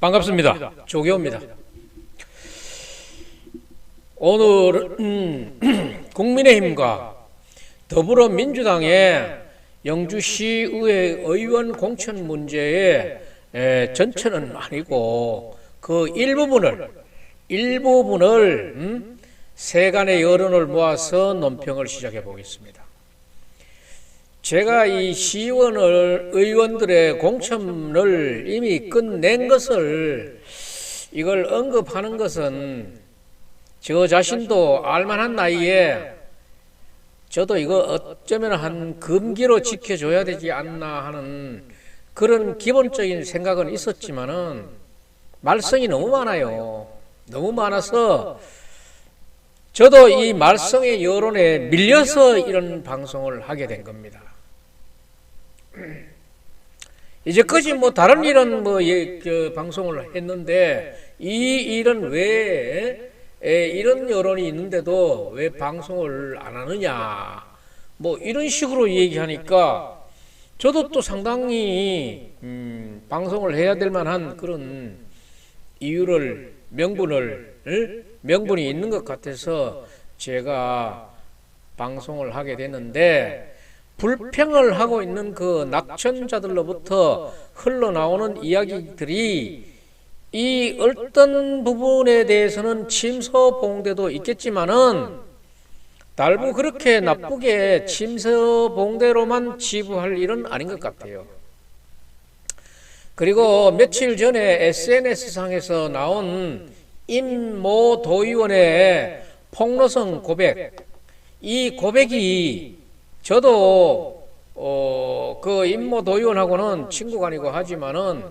반갑습니다. 조계호입니다. 오늘은 국민의힘과 더불어민주당의 영주시의회 의원 공천 문제의 전체는 아니고 그 일부분을 세간의 여론을 모아서 논평을 시작해 보겠습니다. 제가 이 의원들의 공천을 이미 끝낸 것을 이걸 언급하는 것은 저 자신도 알만한 나이에 저도 이거 어쩌면 한 금기로 지켜줘야 되지 않나 하는 그런 기본적인 생각은 있었지만은 말썽이 너무 많아요. 너무 많아서 저도 이 말썽의 여론에 밀려서 이런 방송을 하게 된 겁니다. 이제까지 다른 일은 방송을 했는데 이 일은 왜 이런 여론이 있는데도 왜 방송을 안 하느냐 이런 식으로 얘기하니까 저도 또 상당히 방송을 해야 될 만한 그런 이유를 명분이 있는 것 같아서 제가 방송을 하게 됐는데, 불평을 하고 있는 그 낙천자들로부터 흘러나오는 이야기들이 이 어떤 부분에 대해서는 침소봉대도 있겠지만은 달부 그렇게 나쁘게 침소봉대로만 치부할 일은 아닌 것 같아요. 그리고 며칠 전에 SNS상에서 나온 임모 도의원의 폭로성 고백, 이 고백이 저도 그 임모 도의원하고는 친구가 아니고 하지만은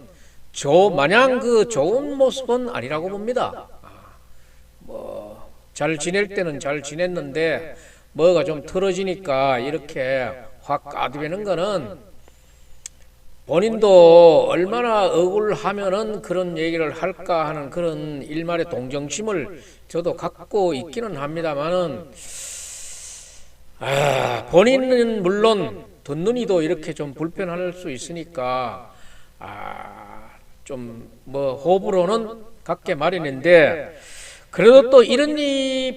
마냥 그 좋은 모습은 아니라고 봅니다. 잘 지낼 때는 잘 지냈는데 뭐가 좀 틀어지니까 이렇게 확 까드리는 거는 본인도 얼마나 억울하면은 그런 얘기를 할까 하는 그런 일말의 동정심을 저도 갖고 있기는 합니다만은 본인은 물론 듣는 이도 이렇게 좀 불편할 수 있으니까 좀 호불호는 갖게 마련인데, 그래도 또 이런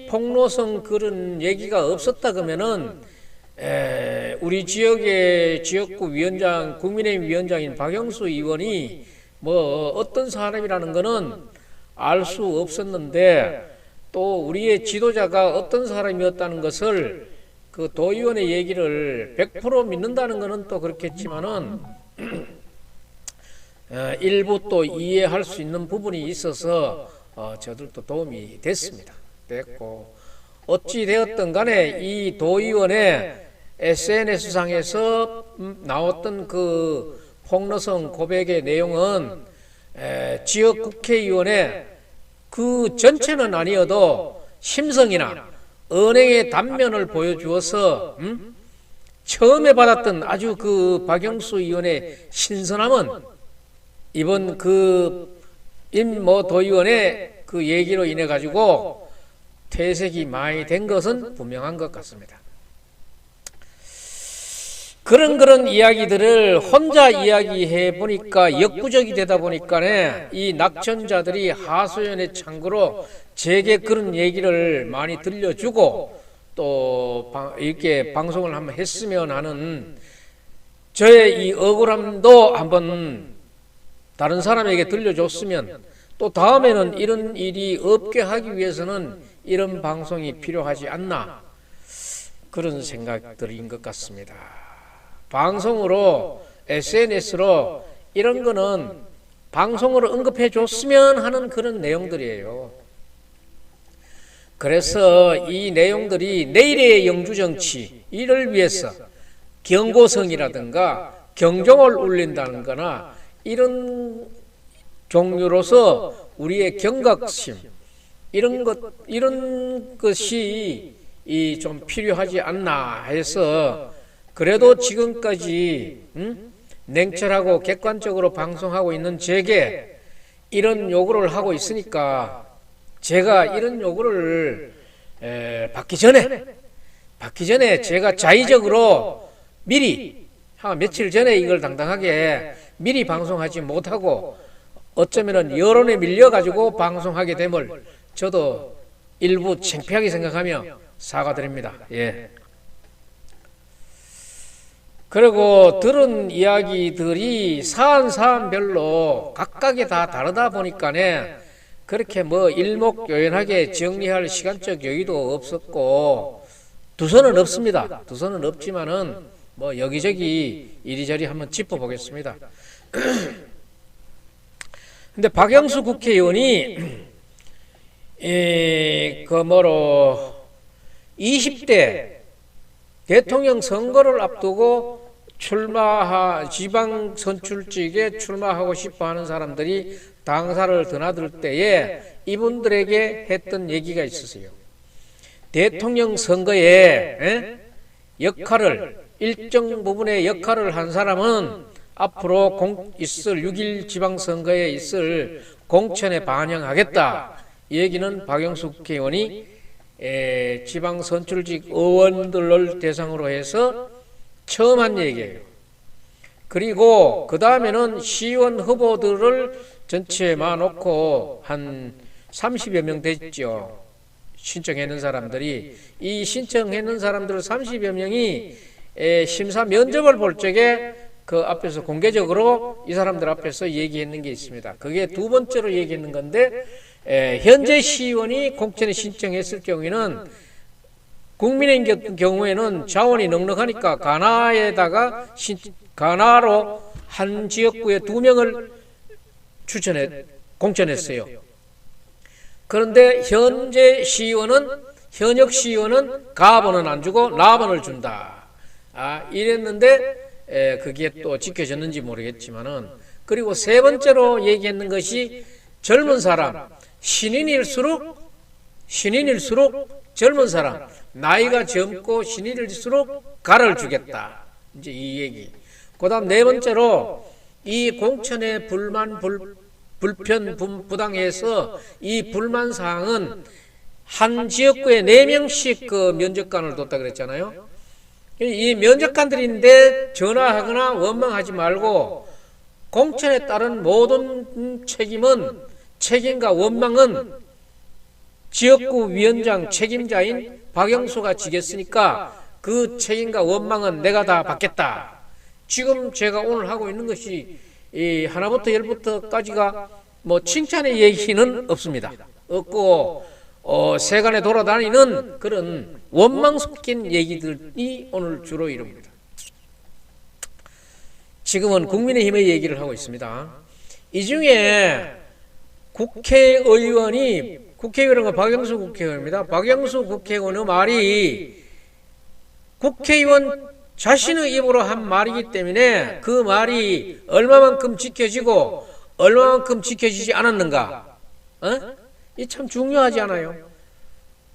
폭로성 그런 얘기가 없었다 그러면은 우리 지역의 지역구 위원장, 국민의힘 위원장인 박영수 의원이 어떤 사람이라는 거는 알 수 없었는데, 또 우리의 지도자가 어떤 사람이었다는 것을 그 도의원의 얘기를 100% 믿는다는 것은 또 그렇겠지만은 일부 또 이해할 수 있는 부분이 있어서 저들도 도움이 됐고, 어찌 되었든 간에 이 도의원의 SNS상에서 나왔던 그 폭로성 고백의 내용은 지역 국회의원의 그 전체는 아니어도 심성이나 언행의 단면을 보여주어서 처음에 받았던 아주 그 박영수 의원의 신선함은 이번 그 임모 도의원의 그 얘기로 인해 가지고 퇴색이 많이 된 것은 분명한 것 같습니다. 그런 이야기들을 혼자 이야기해 보니까 역부족이 되다 보니까 이 낙천자들이 하소연의 창구로 제게 그런 얘기를 많이 들려주고 또 이렇게 방송을 한번 했으면 하는 저의 이 억울함도 한번 다른 사람에게 들려줬으면, 또 다음에는 이런 일이 없게 하기 위해서는 이런 방송이 필요하지 않나, 그런 생각들인 것 같습니다. 방송으로 SNS로 이런 거는 방송으로 언급해 줬으면 하는 그런 내용들이에요. 그래서 이 내용들이 내일의 영주정치 이를 위해서 경고성이라든가 경종을 울린다는 거나 이런 종류로서 우리의 경각심 이런 것이 좀 필요하지 않나 해서, 그래도 지금까지 냉철하고 객관적으로 방송하고 있는 제게 이런 요구를 하고 있으니까 제가 이런 요구를 받기 전에 제가 자의적으로 미리 며칠 전에 이걸 당당하게 미리 방송하지 못하고 어쩌면은 여론에 밀려가지고 방송하게 됨을 저도 일부 창피하게 생각하며 사과드립니다. 예. 그리고 들은 이야기들이 사안별로 각각이 다 다르다 보니까네 그렇게 뭐 일목요연하게 정리할 시간적 여유도 없었고 두서는 없습니다. 두서는 없지만은 뭐 여기저기 이리저리 한번 짚어보겠습니다. 근데 박영수 국회의원이 20대 대통령 선거를 앞두고 지방 선출직에 출마하고 싶어하는 사람들이 당사를 드나들 때에 이분들에게 했던 얘기가 있으세요. 대통령 선거에 일정 부분의 역할을 한 사람은 앞으로 있을 6.1 지방선거에 있을 공천에 반영하겠다. 이 얘기는 박영수 국회의원이 지방선출직 의원들을 대상으로 해서 처음 한 얘기예요. 그리고 그 다음에는 시의원 후보들을 전체에 놓고 한 30여 명 됐죠. 신청했는 사람들이. 이 신청했는 사람들 30여 명이 심사 면접을 볼 적에 그 앞에서 공개적으로 이 사람들 앞에서 얘기했는 게 있습니다. 그게 두 번째로 얘기했는 건데 현재 시의원이 공천에 신청했을 경우에는 국민의힘 경우에는 자원이 넉넉하니까 가나로 한 지역구에 2명을 공천했어요. 그런데 현역 시의원은 가번은 안 주고 나번을 준다. 이랬는데 그게 또 지켜졌는지 모르겠지만은 그리고 세 번째로 얘기했는 것이 젊은 사람 신인일수록 젊은 사람 나이가 젊고 신인일수록 가를 주겠다. 이제 이 얘기. 그다음 네 번째로 이 공천의 불편 부당해서 이 불만 사항은 한 지역구에 4명씩 그 면접관을 뒀다 그랬잖아요. 이 면접관들인데 전화하거나 원망하지 말고 공천에 따른 모든 책임과 원망은 지역구 위원장 책임자인 박영수가 지겠으니까 그 책임과 원망은 내가 다 받겠다. 지금 제가 오늘 하고 있는 것이 하나부터 열부터까지가 뭐 칭찬의 얘기는 없습니다. 없고 세간에 돌아다니는 그런 원망 섞인 얘기들이 오늘 주로 이룹니다. 지금은 국민의힘의 얘기를 하고 있습니다. 이 중에 국회의원은 박영수 국회의원입니다. 박영수 국회의원의 말이 국회의원 자신의 입으로 한 말이기 때문에 그 말이 얼마만큼 지켜지고 얼마만큼 지켜지지 않았는가? 이 참 중요하지 않아요?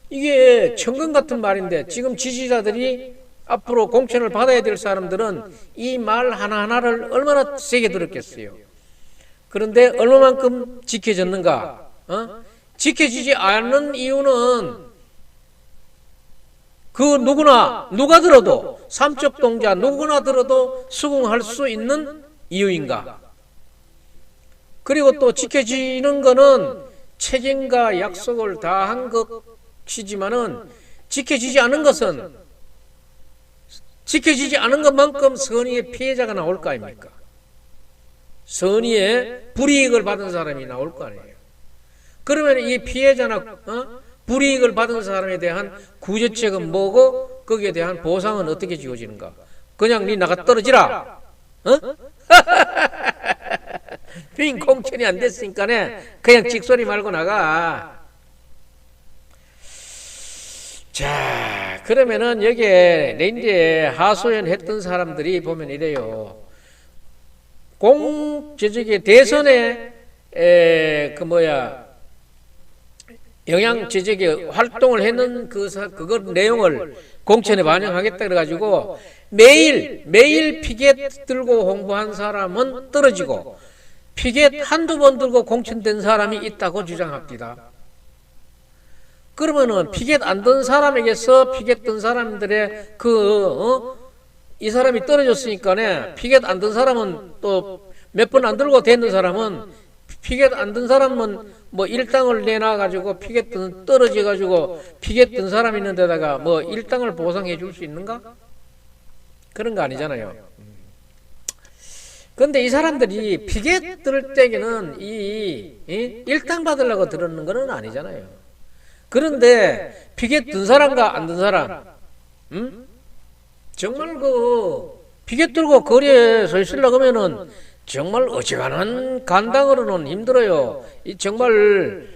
이게 천금 같은 말인데 지금 지지자들이 앞으로 공천을 받아야 될 사람들은 이 말 하나하나를 얼마나 세게 들었겠어요. 그런데 얼마만큼 지켜졌는가? 지켜지지 않는 이유는 누가 들어도 삼척동자 누구나 들어도 수긍할 수 있는 이유인가? 그리고 또 지켜지는 거는 책임과 약속을 다한 것이지만은 지켜지지 않은 것만큼 선의의 피해자가 나올 거 아닙니까? 선의의 불이익을 받은 사람이 나올 거 아니에요. 그러면 이 피해자나 불이익을 받은 사람에 대한 구제책은 뭐고 거기에 대한 보상은 어떻게 지어지는가? 그냥 니 나가 떨어지라. 빈 공천이 안 됐으니까네 그냥 찍소리 말고 나가. 자, 그러면은 여기에 이제 하소연 했던 사람들이 보면 이래요. 대선에 영향 제적에 활동을 했는 그거 내용을 공천에 반영하겠다 그래가지고 매일 피켓 들고 홍보한 사람은 떨어지고 피켓 한두 번 들고 공천된 사람이 있다고 주장합니다. 그러면은 피켓 안 든 사람에게서 피켓 든 사람들의 이 사람이 떨어졌으니까네 피켓 안 든 사람은 또 몇 번 안 들고 되는 사람은 피켓 안 든 사람은 뭐 일당을 내놔가지고 피켓 떨어져가지고 피켓 든 사람 있는 데다가 뭐 일당을 보상해 줄 수 있는가? 그런 거 아니잖아요. 근데 이 사람들이 피켓 들 때에는 일당 받으려고 들었는 거는 아니잖아요. 그런데 피켓 든 사람과 안 든 사람, 정말 피켓 들고 거리에 서 있으려고 하면은 정말 어지간한 간당으로는 힘들어요. 이 정말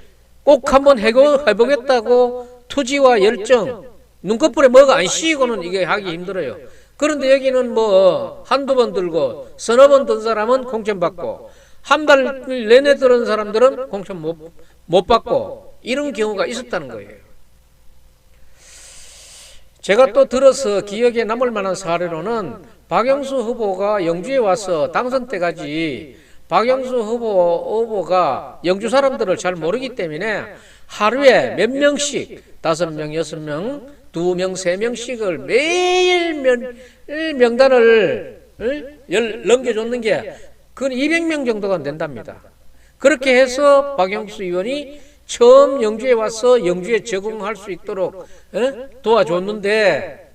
꼭 한번 해보겠다고 투지와 열정, 눈꺼풀에 뭐가 안 씌이고는 이게 하기 힘들어요. 그런데 여기는 뭐 한두 번 들고 서너 번 든 사람은 공천 받고 한 달 내내 들은 사람들은 공천 못 받고 이런 경우가 있었다는 거예요. 제가 또 들어서 기억에 남을 만한 사례로는 박영수 후보가 영주에 와서 당선 때까지 박영수 후보가 영주 사람들을 잘 모르기 때문에 하루에 몇 명씩 5명, 6명, 2명, 3명씩을 매일 명단을 넘겨줬는 게 그건 200명 정도가 된답니다. 그렇게 해서 박영수 의원이 처음 영주에 와서 영주에 적응할 수 있도록 도와줬는데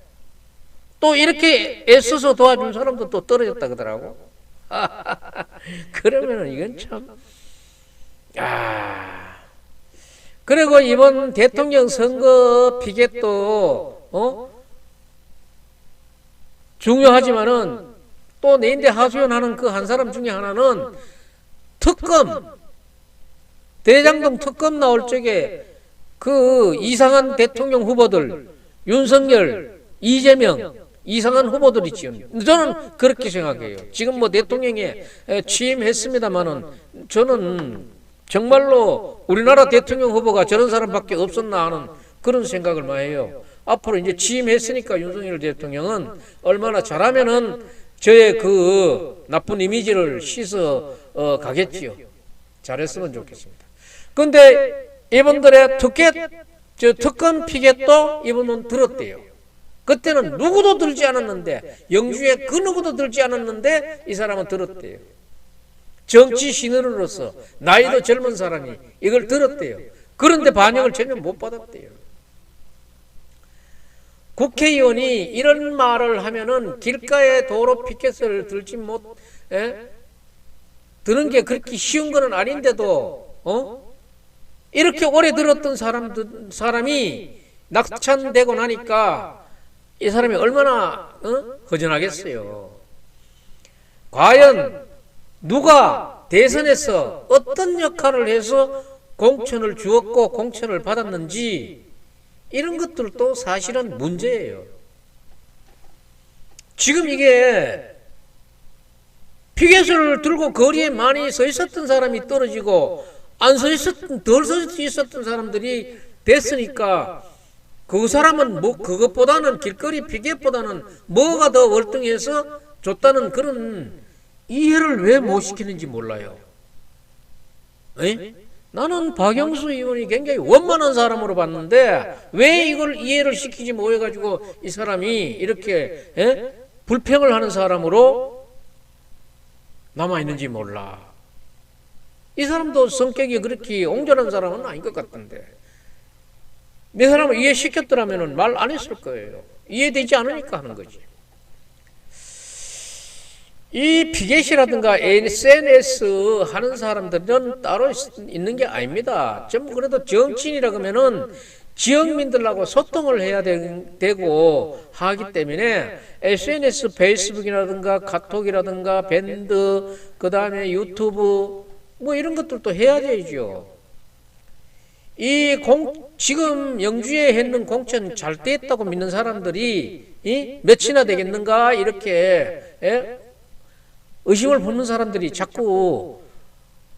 또 이렇게 애써서 도와준 사람도 또 떨어졌다 그러더라고. 그러면은 이건 참, 그리고 이번 대통령 선거 피켓도, 중요하지만은 또 내인데 하소연하는 그 한 사람 중에 하나는 특검, 대장동 특검 나올 적에 그 이상한 대통령 후보들, 윤석열, 이재명, 이상한 후보들이지요. 저는 그렇게 생각해요. 지금 뭐 대통령에 취임했습니다만은 저는 정말로 우리나라 대통령 후보가 저런 사람밖에 없었나 하는 그런 생각을 많이 해요. 앞으로 이제 취임했으니까 윤석열 대통령은 얼마나 잘하면은 저의 그 나쁜 이미지를 씻어 가겠지요. 잘했으면 좋겠습니다. 근데 이분들의 특검 피켓도 이분은 들었대요. 그때는 누구도 들지 않았는데, 영주에 그 누구도 들지 않았는데 이 사람은 들었대요. 정치 신으로서 나이도 젊은 사람이 이걸 들었대요. 그런데 반영을 전혀 못 받았대요. 국회의원이 이런 말을 하면은 길가에 도로 피켓을 들지 드는 게 그렇게 쉬운 건 아닌데도 이렇게 오래 들었던 사람이 낙천되고 나니까 이 사람이 얼마나 허전하겠어요. 과연 누가 대선에서 어떤 역할을 해서 공천을 주었고 공천을 받았는지 이런 것들도 사실은 문제예요. 지금 이게 피켓을 들고 거리에 많이 서 있었던 사람이 떨어지고 덜 서 있었던 사람들이 됐으니까 그 사람은 뭐 그것보다는 길거리 피켓보다는 뭐가 더 월등해서 줬다는 그런 이해를 왜 못 시키는지 몰라요. 나는 박영수 의원이 굉장히 원만한 사람으로 봤는데 왜 이걸 이해를 시키지 못해가지고 이 사람이 이렇게 불평을 하는 사람으로 남아있는지 몰라. 이 사람도 성격이 그렇게 옹졸한 사람은 아닌 것 같던데 내 사람을 이해시켰더라면 말 안 했을 거예요. 이해되지 않으니까 하는 거지. 이 피켓이라든가 SNS 하는 사람들은 따로 있는 게 아닙니다. 전부 그래도 정치인이라고 하면은 지역민들하고 소통을 해야 되고 하기 때문에 SNS, 페이스북이라든가 카톡이라든가 밴드, 그 다음에 유튜브 뭐 이런 것들도 해야 되죠. 지금 영주에 했는 공천 잘 됐다고 믿는 사람들이 몇이나 되겠는가 이렇게 의심을 품는 사람들이 자꾸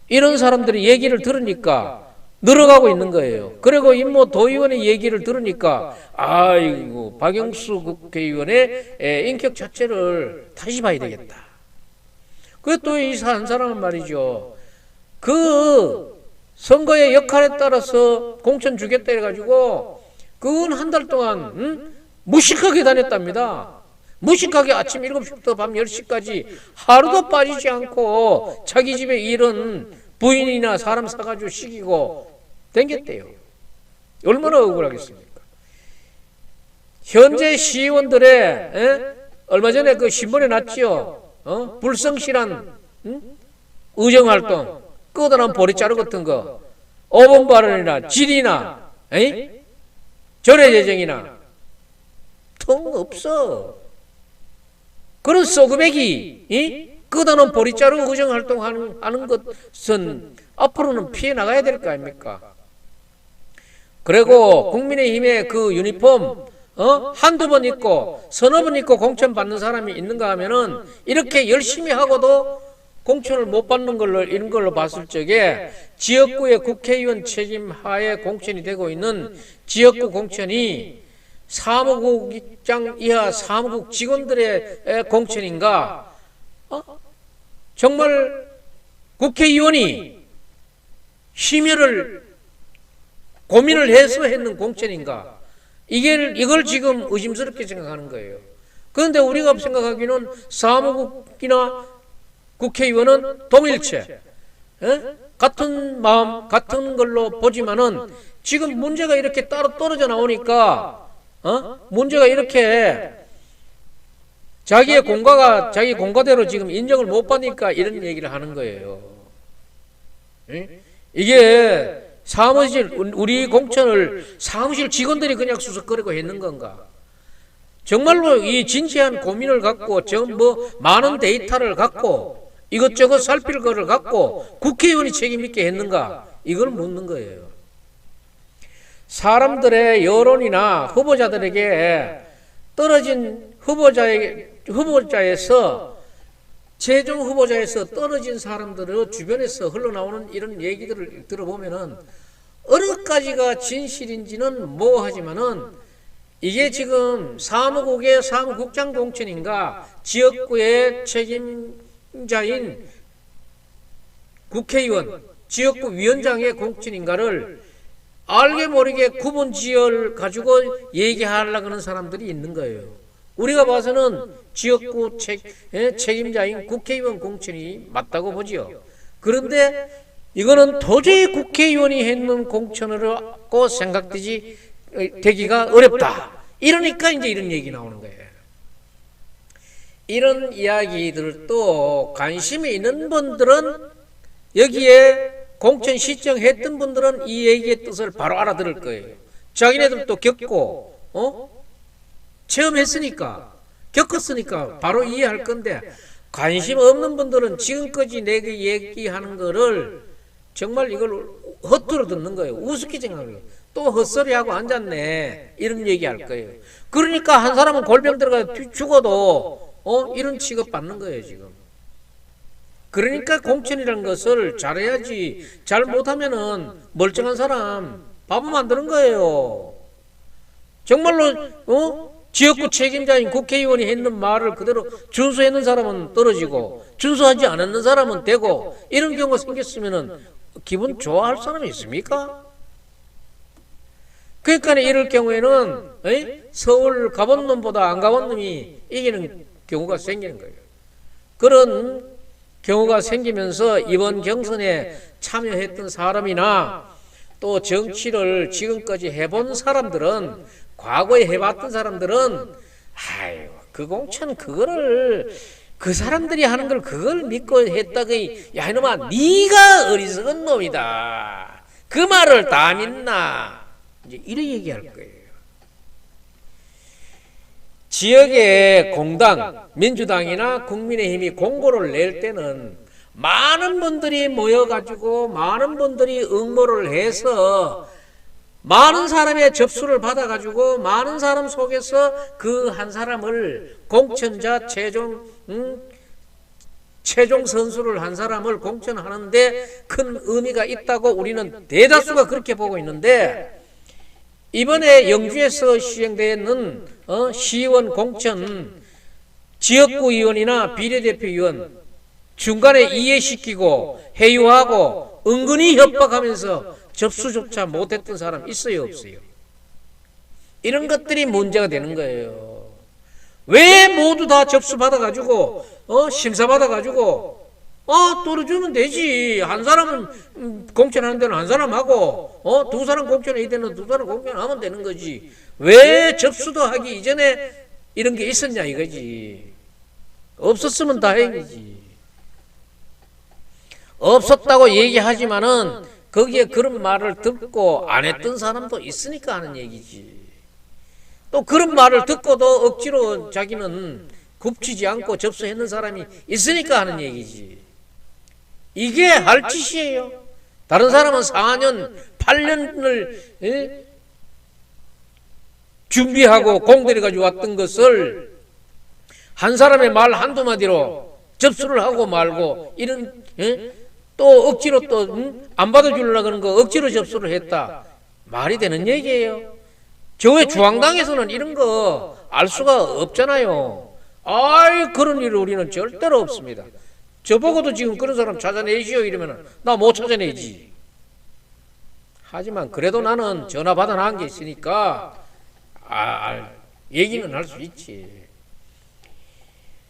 이런 사람들이 얘기를 들으니까 늘어가고 있는 거예요. 그리고 임모 도의원의 얘기를 들으니까 아이고 박영수 국회의원의 인격 자체를 다시 봐야 되겠다. 그 또 이 한 사람은 말이죠. 그 선거의 역할에 따라서 공천 주겠다 해가지고 그건 한 달 동안 무식하게 다녔답니다. 무식하게 아침 7시부터 밤 10시까지 하루도 빠지지 않고 자기 집에 일은 부인이나 사람 사가지고 시키고 댕겼대요. 얼마나 억울하겠습니까? 현재 시의원들의 얼마 전에 그 신문에 났지요. 불성실한 의정활동, 끄다란 보리자루 같은 거, 5번 발언이나 질이나 절해재정이나 통 없어. 그런 쏘구배기 끄다놓은 보리자루 의정활동 하는 것은 앞으로는 피해 나가야 될 거 아닙니까? 그리고 국민의힘의 그 유니폼 한두 번 입고 서너 번 입고 공천 받는 사람이 있는가 하면은 이렇게 열심히 하고도 공천을 못 받는 걸로 이런 걸로 봤을 적에 지역구의 국회의원 책임 하에 공천이 되고 있는 지역구 공천이 사무국장 이하 사무국 직원들의 공천인가? 정말 국회의원이 심의를 고민을 해서 했는 공천인가? 이걸 지금 의심스럽게 생각하는 거예요. 그런데 우리가 생각하기는 사무국이나 국회의원은 동일체, 같은 마음, 같은 걸로 보지만은 지금 문제가 이렇게 따로 떨어져 나오니까, 문제가 이렇게 자기 공과대로 지금 인정을 못 받으니까 이런 얘기를 하는 거예요. 이게 우리 공천을 사무실 직원들이 그냥 수석거리고 했는 건가? 정말로 이 진지한 고민을 갖고, 많은 데이터를 갖고, 이것저것 살필 거를 갖고 국회의원이 책임있게 했는가? 이걸 묻는 거예요. 사람들의 여론이나 후보자들에게 떨어진 후보자에서 최종 후보자에서 떨어진 사람들의 주변에서 흘러나오는 이런 얘기들을 들어보면은 어느 가지가 진실인지는 모호하지만은 이게 지금 사무국의 사무국장 공천인가 지역구의 책임자인 국회의원 지역구 위원장의 공천인가를 알게 모르게 구분 지을 가지고 얘기하려고 하는 사람들이 있는 거예요. 우리가 봐서는 지역구 책임자인 국회의원 공천이 맞다고 보지요. 그런데 이거는 도저히 국회의원이 했는 공천으로 생각되기가 어렵다. 이러니까 이제 이런 얘기 나오는 거예요. 이런 이야기들도 관심이 있는 분들은 여기에 공천 시청했던 분들은 이 얘기의 뜻을 바로 알아들을 거예요. 자기네들도 겪고 체험했으니까 겪었으니까 바로 이해할 건데 관심 없는 분들은 지금까지 내가 얘기하는 거를 정말 이걸 헛들어 듣는 거예요. 우습게 생각하는 거예요. 또 헛소리하고 앉았네 이런 얘기할 거예요. 그러니까 한 사람은 골병 들어가 죽어도 이런 취급 받는 거예요 지금. 그러니까 공천이라는 것을 잘해야지 잘 못하면은 멀쩡한 사람 바보 만드는 거예요. 정말로 지역구 책임자인 국회의원이 했는 말을 그대로 준수했는 사람은 떨어지고 준수하지 않았는 사람은 되고 이런 경우가 생겼으면은 기분 좋아할 사람이 있습니까? 그러니까 이럴 경우에는 서울 가본 놈보다 안 가본 놈이 이기는 경우가 생기는 거예요. 그런 경우가 생기면서 이번 경선에 참여했던 사람이나 또 정치를 지금까지 해본 사람들은 과거에 해봤던 사람들은 아유 그 공천 그거를 그 사람들이 하는 걸 그걸 믿고 했다기 야 이놈아 네가 어리석은 놈이다 그 말을 다 믿나 이제 이런 얘기할 거예요. 지역의 공당 민주당이나 국민의힘이 공고를 낼 때는 많은 분들이 모여가지고 많은 분들이 응모를 해서 많은 사람의 접수를 받아가지고 많은 사람 속에서 그 한 사람을 공천자 최종 선수를 한 사람을 공천하는데 큰 의미가 있다고 우리는 대다수가 그렇게 보고 있는데 이번에 영주에서 시행되는 시의원 공천 지역구 의원이나 비례대표 의원 중간에 이해시키고 회유하고 은근히 협박하면서 접수조차 못했던 사람 있어요 없어요? 이런 것들이 문제가 되는 거예요. 왜 모두 다 접수 받아가지고 심사 받아가지고 떨어주면 되지. 한 사람은 공천하는 데는 한 사람 하고, 두 사람 공천해야 되는 두 사람 공천하면 되는 거지. 왜 접수도 하기 이전에 이런 게 있었냐 이거지. 없었으면 다행이지. 없었다고 얘기하지만은 거기에 그런 말을 듣고 안 했던 사람도 있으니까 하는 얘기지. 또 그런 말을 듣고도 억지로 자기는 굽히지 않고 접수했는 사람이 있으니까 하는 얘기지. 이게 할 짓이에요. 다른 사람은 4년, 8년을 준비하고 공들여가지고 왔던 것을 한 사람의 말 한두 마디로 접수를 하고 말고 이런 또 억지로 또 안 받아주려고 그러는 거 억지로 접수를 했다. 말이 되는 얘기예요. 저의 중앙당에서는 이런 거 알 수가 없잖아요. 그런 일 우리는 절대로 없습니다. 저보고도 지금 그런 사람 찾아내시오 이러면 나 못 찾아내지. 하지만 그래도 나는 전화 받아 나간 게 있으니까 얘기는 할 수 있지.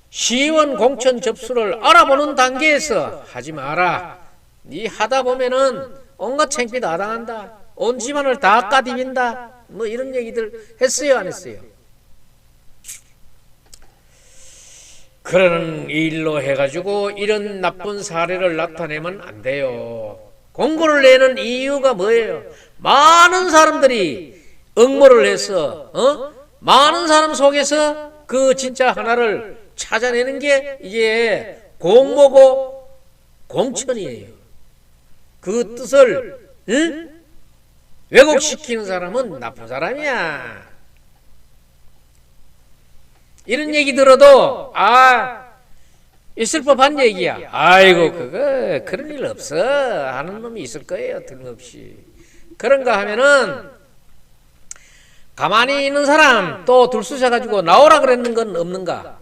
시의원 공천 접수를 알아보는 단계에서 하지 마라. 니 하다 보면은 온갖 창피 다 당한다. 온 집안을 다 까디빈다. 뭐 이런 얘기들 했어요, 안 했어요? 그런 일로 해가지고 이런 나쁜 사례를 나타내면 안 돼요. 공고를 내는 이유가 뭐예요? 많은 사람들이 응모를 해서 많은 사람 속에서 그 진짜 하나를 찾아내는 게 이게 공모고 공천이에요. 그 뜻을 왜곡시키는 사람은 나쁜 사람이야. 이런 얘기 들어도 있을 법한 얘기야. 아이고 그거 그런 일 없어 하는 놈이 있을 거예요. 틀림없이. 그런가 하면은 가만히 있는 사람 또 들쑤셔가지고 나오라 그랬는 건 없는가?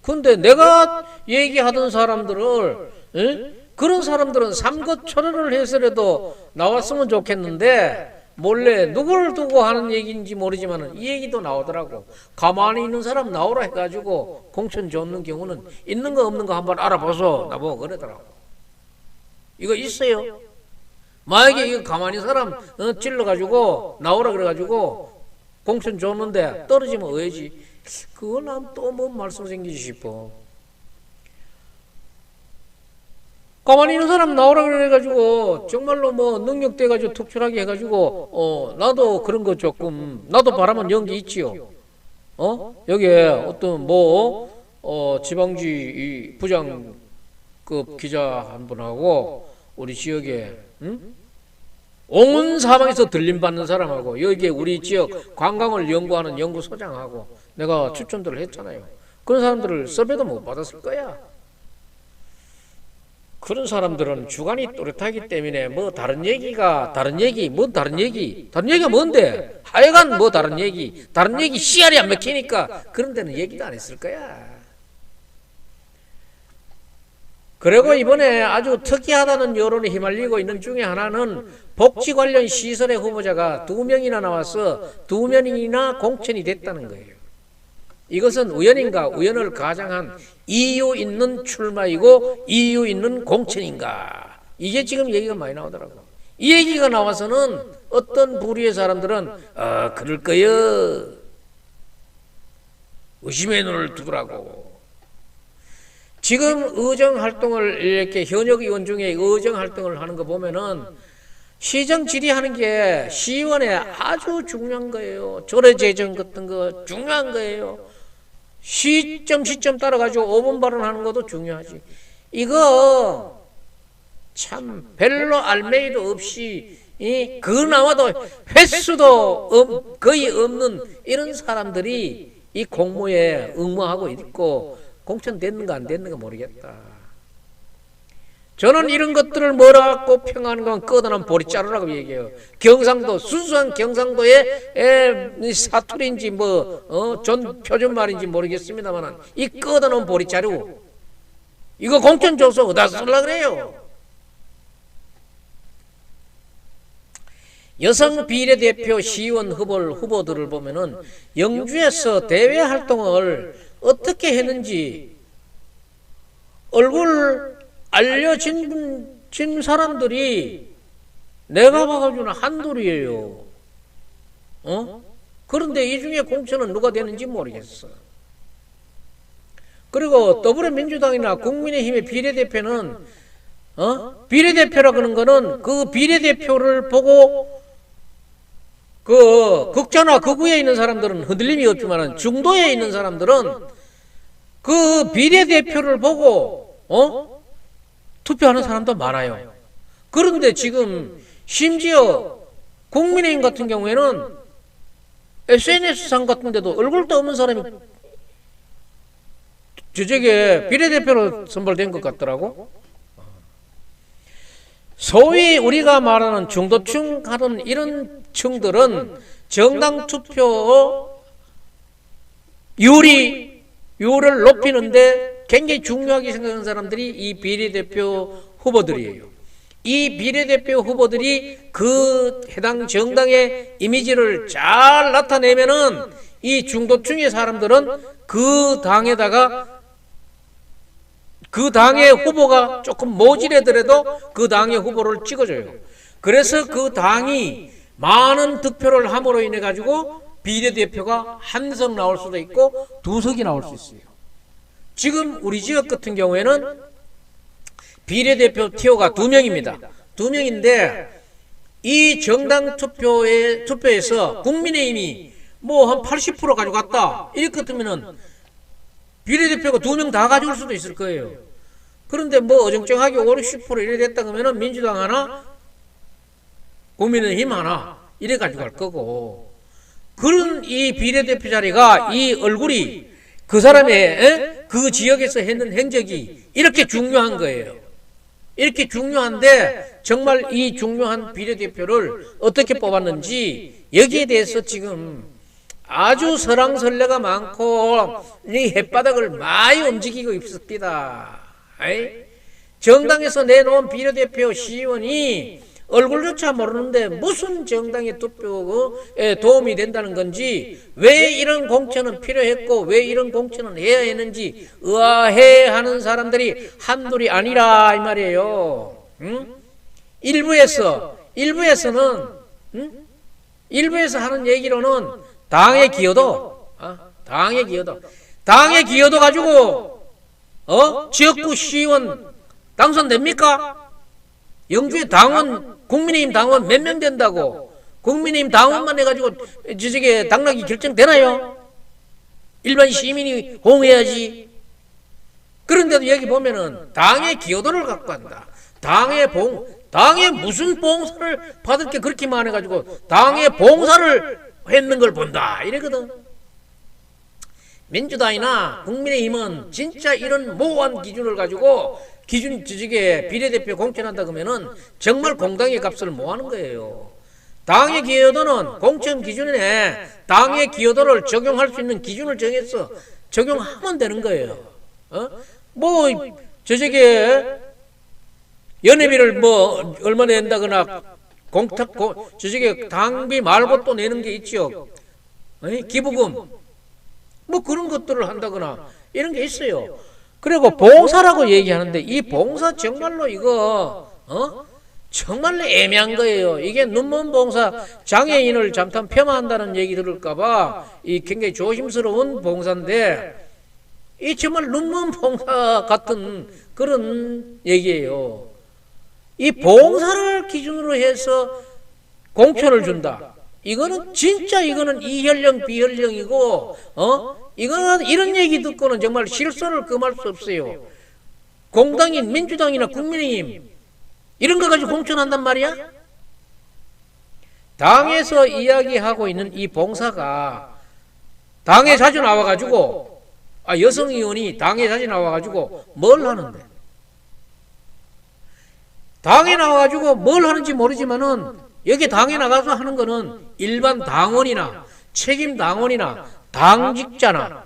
근데 내가 얘기하던 사람들을 그런 사람들은 삼거초려를 해서라도 나왔으면 좋겠는데 몰래 누구를 두고 하는 얘기인지 모르지만 이 얘기도 나오더라고. 가만히 있는 사람 나오라 해가지고 공천 줬는 경우는 있는 거 없는 거 한번 알아보소 나보고 그러더라고. 이거 있어요. 만약에 이거 가만히 사람 찔러가지고 나오라 그래가지고 공천 줬는데 떨어지면 어야지. 그걸 난 또 뭔 말씀 생기지 싶어. 가만히 있는 사람 나오라 그래가지고 정말로 뭐 능력 돼가지고 특출하게 해가지고 나도 그런 거 조금 나도 바라면 연기 있지요. 여기에 어떤 지방지 부장급 기자 한 분하고 우리 지역에 온 사방에서 들림 받는 사람하고 여기에 우리 지역 관광을 연구하는 연구소장하고 내가 추천들을 했잖아요. 그런 사람들을 섭외도 못 받았을 거야. 그런 사람들은 주관이 또렷하기 때문에 다른 얘기가 뭔데? 하여간 다른 얘기 씨알이 안 먹히니까 그런 데는 얘기도 안 했을 거야. 그리고 이번에 아주 특이하다는 여론에 휘말리고 있는 중에 하나는 복지 관련 시설의 후보자가 2명이나 나와서 2명이나 공천이 됐다는 거예요. 이것은 우연인가? 우연을 가장한 이유 있는 출마이고 이유 있는 공천인가? 이게 지금 얘기가 많이 나오더라고. 이 얘기가 나와서는 어떤 부류의 사람들은 그럴 거요. 의심의 눈을 두더라고. 지금 의정활동을 이렇게 현역 의원 중에 의정활동을 하는 거 보면은 시정 질의하는 게 시의원에 아주 중요한 거예요. 조례제정 같은 거 중요한 거예요. 시점 따라가지고 5분 발언하는 것도 중요하지. 이거 참 별로 알맹이도 없이 그나마도 횟수도 거의 없는 이런 사람들이 이 공모에 응모하고 있고 공천 됐는가 안 됐는가 모르겠다. 저는 이런 것들을 뭐라고 평하는 건 꺼다놓은 보리자루라고 얘기해요. 경상도, 순수한 경상도의 사투리인지 표준말인지 모르겠습니다만 이 꺼다놓은 보리자루 이거 공천 줘서 어디다 쓰려고 그래요? 여성 비례대표 시의원 후보들을 보면은 영주에서 대외 활동을 어떻게 했는지 얼굴 알려진 사람들이 내가 봐가지고는 한둘이에요. 그런데 이 중에 공천은 누가 되는지 모르겠어. 그리고 더불어민주당이나 국민의힘의 비례대표는 비례대표라 그런 거는 그 비례대표를 보고 그 극좌나 극우에 있는 사람들은 흔들림이 없지만 중도에 있는 사람들은 그 비례대표를 보고 투표하는 사람도 많아요. 그런데 지금 심지어 국민의힘 같은 경우에는 SNS상 같은 데도 얼굴도 없는 사람이 저게 비례대표로 선발된 것 같더라고. 소위 우리가 말하는 중도층 하는 이런 층들은 정당 투표 율을 높이는데 굉장히 중요하게 생각하는 사람들이 이 비례대표 후보들이에요. 이 비례대표 후보들이 그 해당 정당의 이미지를 잘 나타내면은 이 중도층의 사람들은 그 당에다가 그 당의 후보가 조금 모질하더라도 그 당의 후보를 찍어줘요. 그래서 그 당이 많은 득표를 함으로 인해 가지고 비례대표가 한 석 나올 수도 있고 두 석이 나올 수 있어요. 지금 우리 지역 같은 경우에는 비례대표 티오가 2명입니다. 2명인데 이 정당 투표에서 국민의힘이 뭐 한 80% 가져갔다 이렇게 같으면은 비례대표가 2명 다 가져올 수도 있을 거예요. 그런데 뭐 어정쩡하게 5, 60% 이래 됐다 그러면은 민주당 하나, 국민의힘 하나 이래 가져갈 거고, 그런 이 비례대표 자리가 이 얼굴이 그 사람의 그 지역에서 했는 행적이 이렇게 중요한 거예요. 이렇게 중요한데 정말 이 중요한 비례대표를 어떻게 뽑았는지 여기에 대해서 지금 아주 설왕설래가 많고 이 햇바닥을 많이 움직이고 있습니다. 정당에서 내놓은 비례대표 시의원이 얼굴조차 모르는데 무슨 정당의 투표에 도움이 된다는 건지, 왜 이런 공천은 필요했고 왜 이런 공천은 해야 했는지 의아해하는 사람들이 한둘이 아니라 이 말이에요. 일부에서 하는 얘기로는 당의 기여도 가지고 지역구 시의원 당선됩니까? 영주에 당원, 국민의힘 당원 몇 명 된다고 국민의힘 당원만 해가지고 저게 당락이 결정되나요? 일반 시민이 호응해야지. 그런데도 여기 보면은 당의 기여도를 갖고 한다. 당의 무슨 봉사를 받을 게 그렇게 많아가지고 당의 봉사를 했는 걸 본다 이러거든. 민주당이나 국민의힘은 진짜 이런 모호한 기준을 가지고 지지게 비례대표 공천한다 그러면은 정말 공당의 값을 못 하는 거예요. 당의 기여도는 공천 기준에 당의 기여도를 적용할 수 있는 기준을 정해서 적용하면 되는 거예요. 뭐 저게 연회비를 뭐 얼마나 낸다거나 저게 당비 말고 또 내는 게 있죠. 기부금 뭐 그런 것들을 한다거나 이런 게 있어요. 그리고 봉사라고 얘기하는데 이 봉사 정말로 이거 정말로 애매한 거예요. 이게 눈먼 봉사, 장애인을 잠깐 폄하한다는 얘기 들을까봐 이 굉장히 조심스러운 봉사인데 이 정말 눈먼 봉사 같은 그런 얘기예요. 이 봉사를 기준으로 해서 공천을 준다. 이거는 진짜 이거는 이현령 비현령이고 이거는 이런 얘기 듣고는 정말 실소를 금할 수 없어요. 공당인 민주당이나 국민의힘 이런 거 가지고 공천한단 말이야? 당에서 이야기하고 있는 이 봉사가 당에 자주 나와가지고 여성 의원이 당에 자주 나와가지고 뭘 하는데? 당에 나와가지고 뭘 하는지 모르지만은 여기 당에 나가서 하는 거는 일반 당원이나 책임 당원이나 당직자나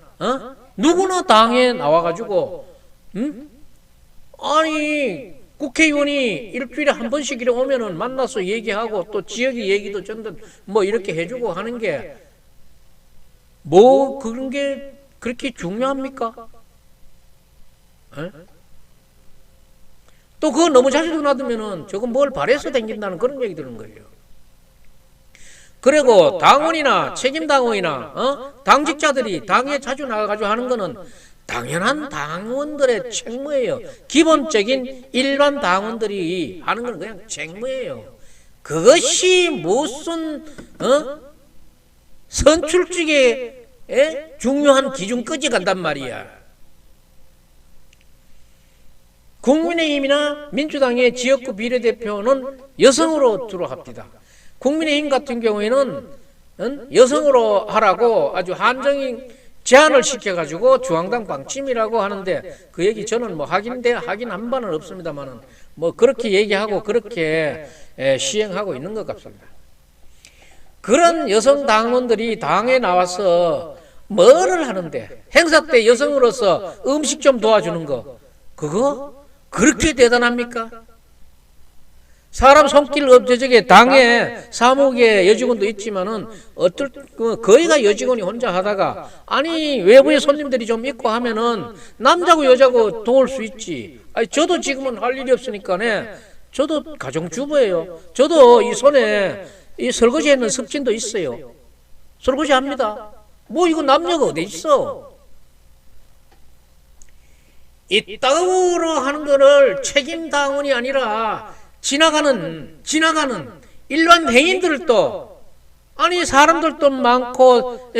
누구나 당에 나와가지고 아니 국회의원이 일주일에 한 번씩 이렇게 오면은 만나서 얘기하고 또 지역의 얘기도 전부 뭐 이렇게 해주고 하는 게 뭐 그런 게 그렇게 중요합니까? 또 그거 너무 자주 놔두면은 저거 뭘 바래서 댕긴다는 그런 얘기 드는 거예요. 그리고 당원이나 책임당원이나 당직자들이 당에 자주 나가가지고 하는 거는 당연한 당원들의 책무예요. 기본적인 일반 당원들이 하는 건 그냥 책무예요. 그것이 무슨 선출직의 중요한 기준까지 간단 말이야. 국민의힘이나 민주당의 지역구 비례대표는 여성으로 주로 합니다. 국민의힘 같은 경우에는 여성으로 하라고 아주 한정인 제한을 시켜가지고 중앙당 방침이라고 하는데 그 얘기 저는 뭐 하긴 한 바는 없습니다만은 뭐 그렇게 얘기하고 그렇게 시행하고 있는 것 같습니다. 그런 여성 당원들이 당에 나와서 뭐를 하는데 행사 때 여성으로서 음식 좀 도와주는 거 그거 그렇게 대단합니까? 사람 손길 없저저게 당에 사무국에 여직원도 있지만은 거의가 여직원이 혼자 하다가 아니 외부의 손님들이 좀 있고 하면은 남자고 여자고 도울 수 있지. 아니 저도 지금은 할 일이 없으니까네. 저도 가정주부예요. 저도 이 손에 이 설거지하는 습진도 있어요. 설거지 합니다. 뭐 이거 남녀가 어디 있어? 이따구로 하는 거를 책임당원이 아니라 지나가는 일반 회인들도 아니 사람들도 많고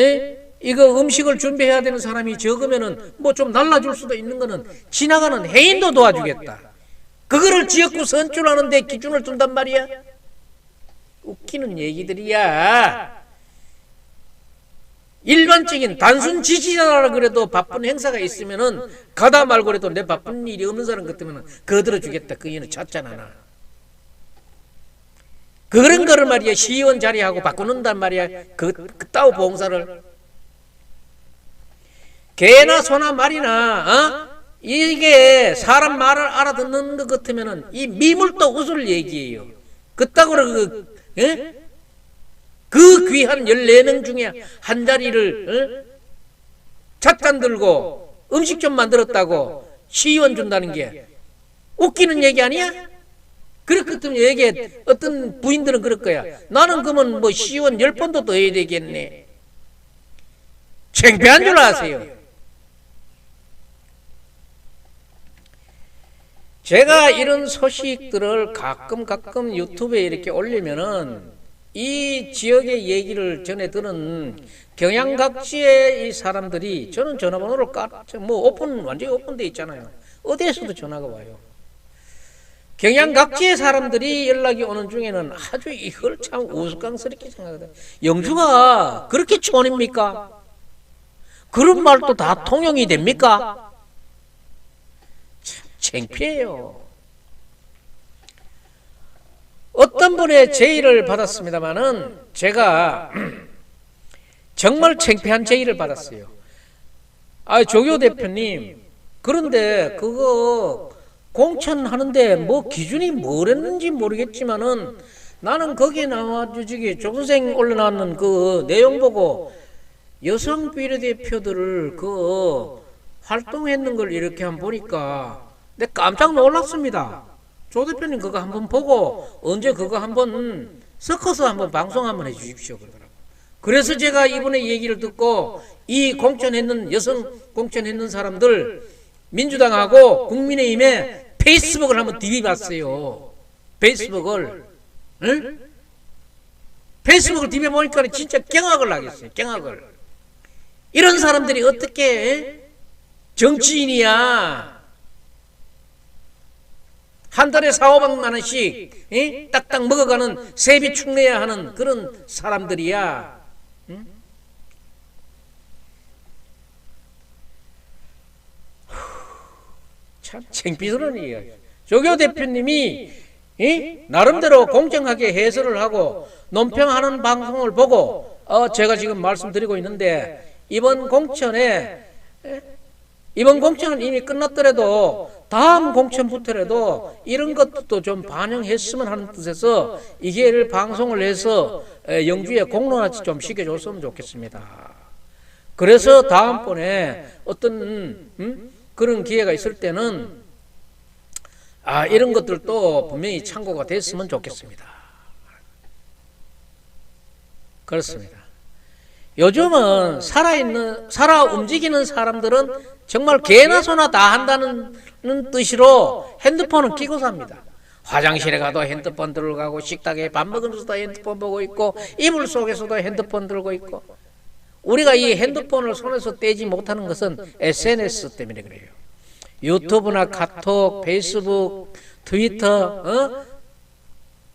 이거 음식을 준비해야 되는 사람이 적으면은 뭐 좀 날라줄 수도 있는 거는 지나가는 회인도 도와주겠다. 그거를 지역구 선출하는 데 기준을 둔단 말이야. 웃기는 얘기들이야. 일반적인 단순 지지자라 그래도 바쁜 행사가 있으면은 가다 말고 그래도 내 바쁜 일이 없는 사람 같으면은 거들어 주겠다. 그 이유는 찾잖아. 그런 거를 말이야 시의원 자리하고 바꾸는단 말이야. 그따위 봉사를 개나 소나 말이나 이게 사람 말을 알아듣는 것 같으면은 이 미물도 웃을 얘기예요. 그따구로 그 귀한 14명 중에 한 자리를 찻잔 들고 음식 좀 만들었다고 시의원 준다는 게 웃기는 얘기 아니야? 그렇거든 얘기해. 어떤 부인들은 그럴 거야. 나는 그러면 뭐 시의원 10번도 더 해야 되겠네. 창피한 줄 아세요. 제가 이런 소식들을 가끔 유튜브에 이렇게 올리면은 이 지역의 얘기를 전해 들은 경양각지의 이 사람들이 저는 전화번호를 완전히 오픈돼 있잖아요. 어디에서도 전화가 와요. 경양각지의 사람들이 연락이 오는 중에는 아주 이걸 참 우스꽝스럽게 생각하거든요. 영주가 그렇게 촌입니까? 그런 말도 다 통용이 됩니까? 참 창피해요. 어떤 분의 제의를 받았습니다마는 제가 정말 창피한 제의를 받았어요. 조교 대표님, 그런데 그거 공천하는데 뭐 기준이 뭐랬는지 모르겠지만은 나는 거기에 나와주지 조선생 올려놨는 그 내용 보고 여성 비례대표들을 그 활동했는 걸 이렇게 한번 보니까 내가 깜짝 놀랐습니다. 조 대표님 그거 한번 보고 언제 그거 한번 섞어서 한번 방송 한번 해주십시오 그러더라고요. 그래서 제가 이번에 얘기를 듣고 이 공천했는 여성 공천했는 사람들 민주당하고 국민의힘에 페이스북을 한번 디비봤어요. 페이스북을 디벼보니까 진짜 경악을 하겠어요. 경악을. 이런 사람들이 어떻게 정치인이야. 한 달에 4~500만 원씩 딱딱 먹어가는 세비 축내야 하는 그런 사람들이야. 참 창피스러운 얘기야. 조교 대표님이 나름대로 공정하게 해설을 하고 논평하는 방송을 보고 제가 지금 말씀드리고 있는데 이번 공천은 이미 끝났더라도 다음 공천부터라도 이런 것도 좀 반영했으면 하는 뜻에서 이 기회를 방송을 해서 영주에 공론화 좀 시켜줬으면 좋겠습니다. 그래서 다음번에 어떤 그런 기회가 있을 때는 이런 것들도 분명히 참고가 됐으면 좋겠습니다. 그렇습니다. 요즘은 살아 움직이는 사람들은 정말 개나 소나 다 한다는 뜻으로 핸드폰은 끼고 삽니다. 화장실에 가도 핸드폰 들고 가고, 식탁에 밥 먹으면서도 핸드폰 보고 있고, 이불 속에서도 핸드폰 들고 있고. 우리가 이 핸드폰을 손에서 떼지 못하는 것은 SNS 때문에 그래요. 유튜브나 카톡, 페이스북, 트위터,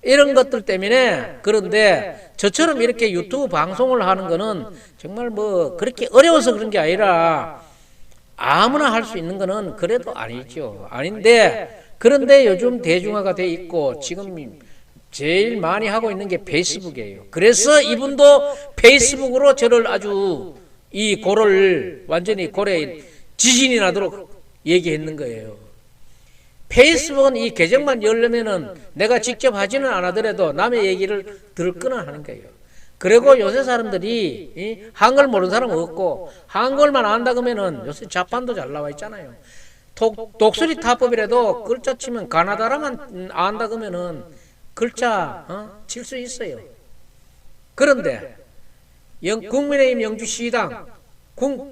이런 것들 때문에. 그런데 저처럼 이렇게 유튜브 방송을 하는 거는 정말 뭐 그렇게 어려워서 그런 게 아니라 아무나 할 수 있는 거는 그래도 아니죠. 아닌데, 그런데 요즘 대중화가 돼 있고 지금 제일 많이 하고 있는 게 페이스북이에요. 그래서 이분도 페이스북으로 저를 아주 이 고를 완전히 고래 지진이 나도록 얘기했는 거예요. 페이스북은 이 계정만 열려면은 내가 직접 하지는 않아더라도 남의 얘기를 들거나 하는 거예요. 그리고 요새 사람들이 한글 모르는 사람은 없고, 한글만 안다 그러면은 요새 자판도 잘 나와 있잖아요. 독수리 타법이라도 글자 치면 가나다라만 안다 그러면은 글자 칠 수 있어요. 그런데 국민의힘 영주시당,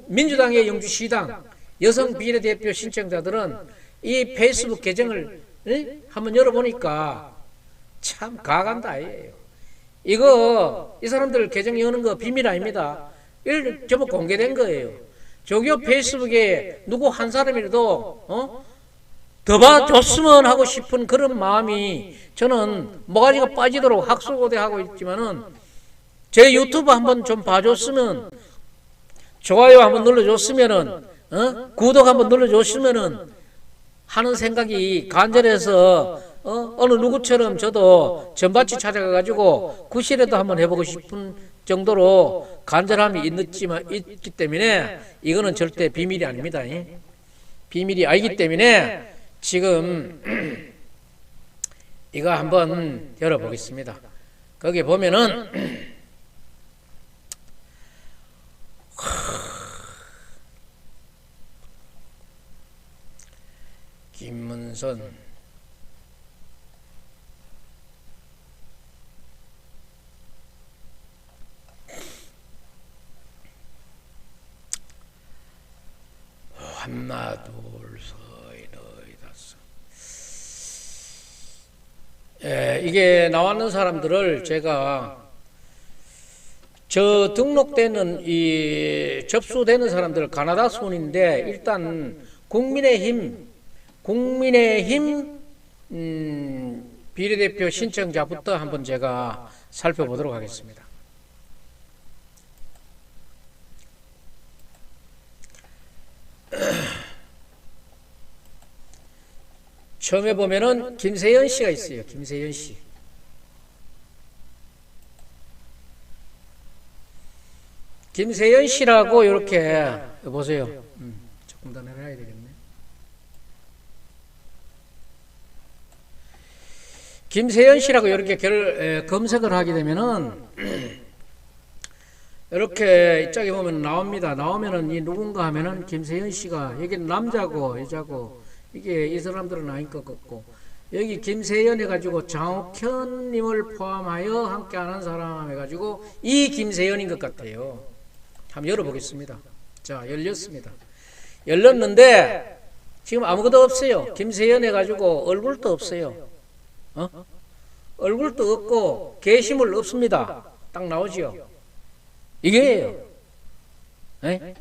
민주당의 영주시당 여성 비례대표 신청자들은 이 페이스북 계정을 한번 열어보니까 참 가간다 아니에요. 이 사람들 계정 여는 거 비밀 아닙니다. 전부 공개된 거예요. 저기요, 페이스북에 누구 한 사람이라도 더 봐줬으면 하고 싶은 그런 마음이, 저는 모가지가 빠지도록 학수고대하고 있지만은 제 유튜브 한번 좀 봐줬으면, 좋아요 한번 눌러줬으면은, 구독 한번 눌러줬으면은 하는 생각이 간절해서 어느 누구처럼 저도 전밭이 찾아가가지고 구실에도 한번 해보고 싶은 정도로 간절함이 있기 때문에 이거는 절대 비밀이 아닙니다. 비밀이 아니기 때문에 지금 이거 한번 열어보겠습니다. 거기 보면은 김문선 하나 둘셋 다섯. 이게 나왔는 사람들을 제가 저 등록되는 이 접수되는 사람들 가나다 순인데, 일단 국민의힘 비례대표 신청자부터 한번 제가 살펴보도록 하겠습니다. 처음에 보면은 김세연 씨가 있어요. 김세연 씨. 김세연 씨라고 이렇게 보세요. 조금 더 내려야 되겠네. 김세연 씨라고 이렇게 검색을 하게 되면은 이렇게 이쪽에 보면 나옵니다. 나오면은 이 누군가 하면은 김세연 씨가, 여기는 남자고 여자고, 이게 이 사람들은 아닌 것 같고, 여기 김세연 해가지고 장욱현님을 포함하여 함께하는 사람 해가지고 이 김세연인 것 같아요. 한번 열어보겠습니다. 자, 열렸습니다. 열렸는데 지금 아무것도 없어요. 김세연 해가지고 얼굴도 없어요. 얼굴도 없고 게시물 없습니다. 딱 나오지요. 이게예요. 네?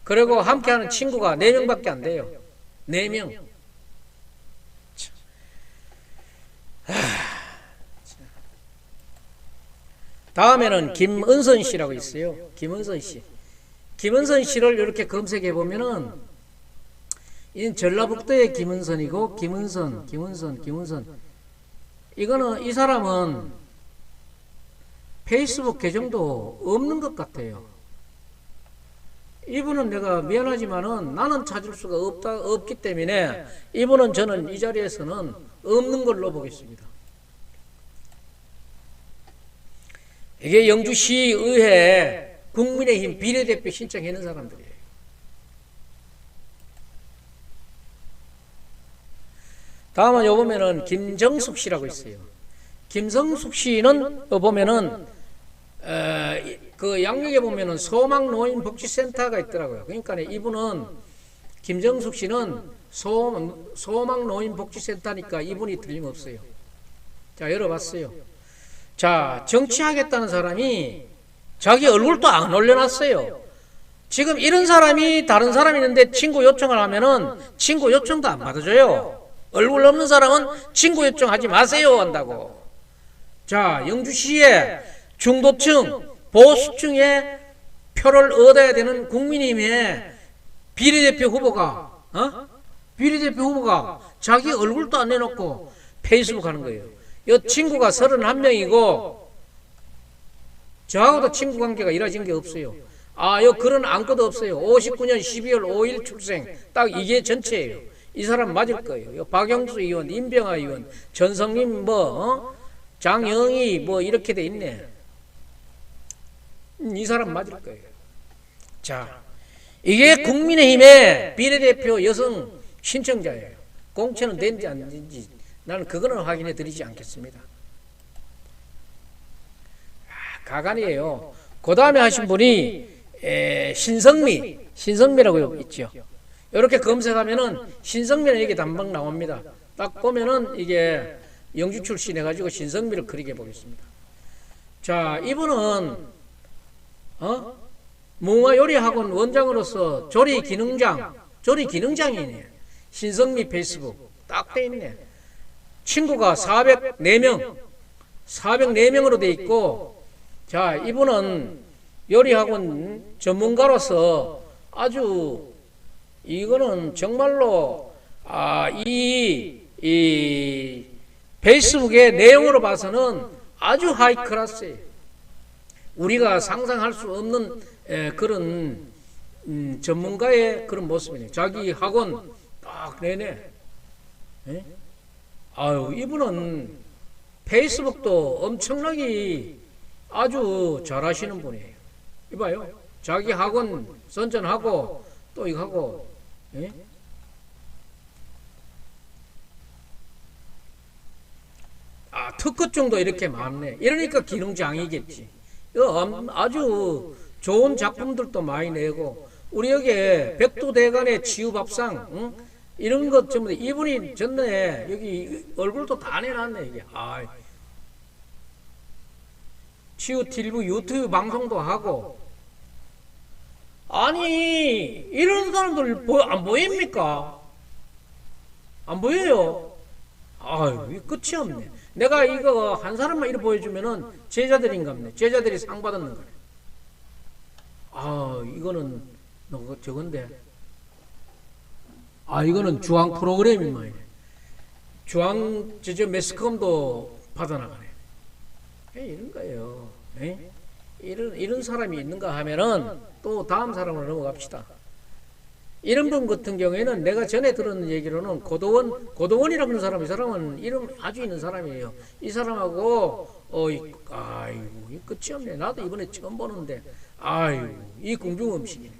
그리고 함께하는 친구가 4명밖에 안 돼요. 4명. 다음에는 김은선 씨라고 있어요. 김은선 씨. 김은선 씨를 이렇게 검색해 보면은 이 전라북도의 김은선이고, 김은선. 이거는, 이 사람은 페이스북 계정도 없는 것 같아요. 이분은 내가 미안하지만은 나는 찾을 수가 없기 때문에 이분은 저는 이 자리에서는 없는 걸로 보겠습니다. 이게 영주시의회 국민의힘 비례대표 신청하는 사람들이에요. 다음은 요 보면은 김정숙 씨라고 있어요. 김정숙 씨는 요 보면은 그 양육에 보면은 소망노인복지센터가 있더라고요. 그러니까 이분은 김정숙 씨는 소망노인복지센터니까 이분이 틀림없어요. 자, 열어봤어요. 자, 정치하겠다는 사람이 자기 얼굴도 안 올려놨어요. 지금 이런 사람이 다른 사람이 있는데 친구 요청을 하면은 친구 요청도 안 받아줘요. 얼굴 없는 사람은 친구 요청하지 마세요 한다고. 자, 영주시의 중도층, 보수층의 표를 얻어야 되는 국민의힘의 비례대표 후보가 자기 얼굴도 안 내놓고 페이스북 하는 거예요. 이 친구가 31명이고 저하고도 친구 관계가 이루어진 게 없어요. 요 글은 아무것도 없어요. 59년 12월 5일 출생. 딱 이게 전체예요. 이 사람 맞을 거예요. 박영수 의원, 임병아 의원, 전성님 장영희 이렇게 돼 있네. 이 사람 맞을 거예요. 자, 이게 국민의힘의 비례대표 여성 신청자예요. 공천은 된지 안 된지 나는 그거는 확인해 드리지 않겠습니다. 가관이에요. 그 다음에 하신 분이 신성미라고 있죠. 이렇게 검색하면은 신성미는 이게 단방 나옵니다. 딱 보면은 이게 영주 출신 해가지고 신성미를 그리게 보겠습니다. 자, 이분은 무궁화요리학원 원장으로서 조리 기능장이네. 신성미 페이스북 딱 돼 있네. 친구가 404명으로 돼 있고, 자, 이분은 요리학원 전문가로서 아주 이거는 정말로 이 페이스북의 내용으로 봐서는 아주 하이 클래스예요. 우리가 상상할 수 없는 그런 전문가의 그런 모습이네요. 자기 학원 딱 내내. 이분은 페이스북도 엄청나게 아주 잘하시는 분이에요. 이봐요. 자기 학원 선전하고 또 이거 하고. 특허증도 이렇게 많네. 이러니까 기능장이겠지. 아주 좋은 작품들도 많이 내고, 우리 여기에 백두대간의 치유밥상, 이런 것 전부 이분이 전에 여기 얼굴도 다 내놨네, 이게. 치유TV 유튜브 방송도 하고. 아니, 이런 사람들 안 보입니까? 안 보여요? 끝이 없네. 내가 이거 한 사람만 이렇게 보여주면은 제자들인갑네. 제자들이 상 받았는 거네. 이거는 저건데. 이거는 주황 프로그램이만. 주황 매스컴도 받아나가네. 이런 거예요. 이런 사람이 있는가 하면은 또 다음 사람으로 넘어갑시다. 이런 분 같은 경우에는 내가 전에 들은 얘기로는 고도원이라고 하는 사람, 이 사람은 이름 아주 있는 사람이에요. 이 사람하고 이 끝이 없네. 나도 이번에 처음 보는데 이 궁중 음식이네.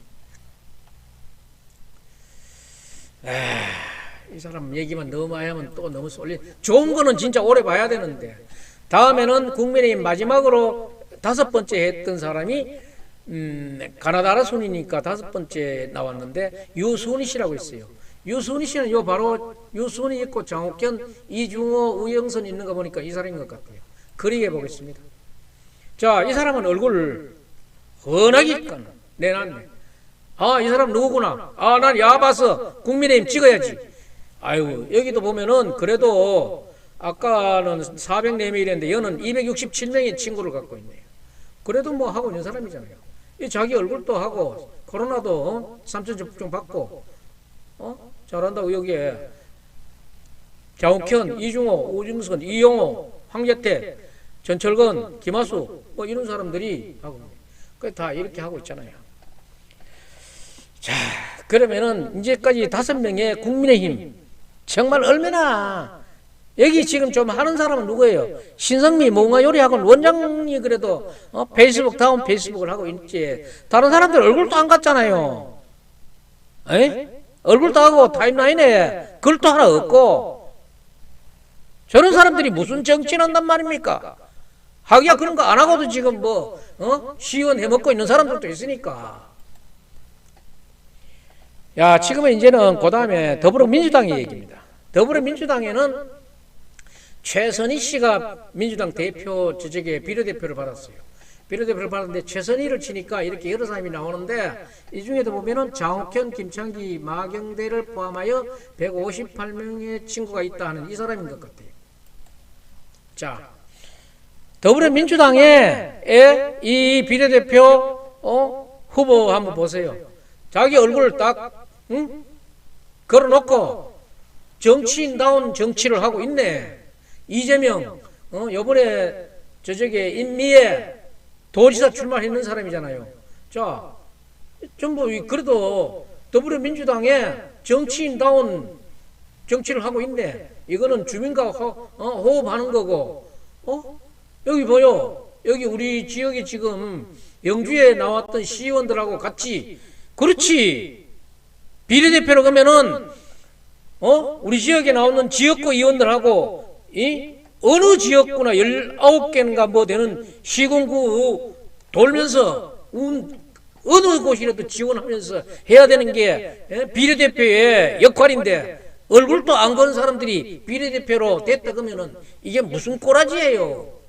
이 사람 얘기만 너무 많이 하면 또 너무 쏠리. 좋은 거는 진짜 오래 봐야 되는데. 다음에는 국민의힘 마지막으로 5번째 했던 사람이 가나다라 순이니까 5번째 나왔는데 유순희 씨라고 있어요. 유순희 씨는 바로 유순희 있고 장옥현, 이중호, 우영선 있는 거 보니까 이 사람인 것 같아요. 그리게 보겠습니다. 자, 이 사람은 얼굴 훤하게 내놨네. 이 사람 누구구나. 난 야봐서 국민의힘 찍어야지. 여기도 보면은 그래도 아까는 404명이랬는데 여는 267명의 친구를 갖고 있네요. 그래도 하고 있는 사람이잖아요. 이 자기 얼굴도 하고 코로나도 3차 접종 받고 잘한다고. 여기에 장욱현, 이중호, 오중선, 이용호, 황재태, 전철건, 김하수 이런 사람들이 하고 다 이렇게 하고 있잖아요. 자, 그러면은 이제까지 5명의 국민의힘 정말 얼마나 여기 지금 좀 하는 사람은 누구예요? 신성미 무궁화요리학원 원장이 그래도 페이스북 다운 페이스북을 하고 있지. 다른 사람들 얼굴도 안 갔잖아요. 얼굴도 하고 타임라인에 글도 하나 없고 저런 사람들이 무슨 정치를 한단 말입니까? 하기야 그런 거 안 하고도 지금 시의원 해먹고 있는 사람들도 있으니까. 야, 지금은 이제는 그 다음에 더불어민주당의 얘기입니다. 더불어민주당에는 최선희 씨가 민주당 대표 저쪽에 비례대표를 받았어요. 비례대표를 받았는데 최선희를 치니까 이렇게 여러 사람이 나오는데 이 중에도 보면은 장욱현, 김창기, 마경대를 포함하여 158명의 친구가 있다 하는 이 사람인 것 같아요. 자, 더불어민주당의 이 비례대표 후보 한번 보세요. 자기 얼굴을 딱 걸어놓고 정치인다운 정치를 하고 있네. 이재명 요번에 저쪽에 인미에 도지사 출마했는 사람이잖아요. 자, 전부 그래도 더불어민주당에 정치인다운 정치를 하고 있네. 이거는 주민과 호흡하는 거고. 여기 보여. 여기 우리 지역에 지금 영주에 나왔던 시의원들하고 같이, 그렇지. 비례대표로 가면은 우리 지역에 나오는 지역구 의원들하고 어느 지역구나 19개인가 뭐 되는 시군구 돌면서 어느 곳이라도 지원하면서 해야 되는 게 비례대표의 역할인데, 얼굴도 안 거는 사람들이 비례대표로 됐다 그러면은 이게 무슨 꼬라지예요.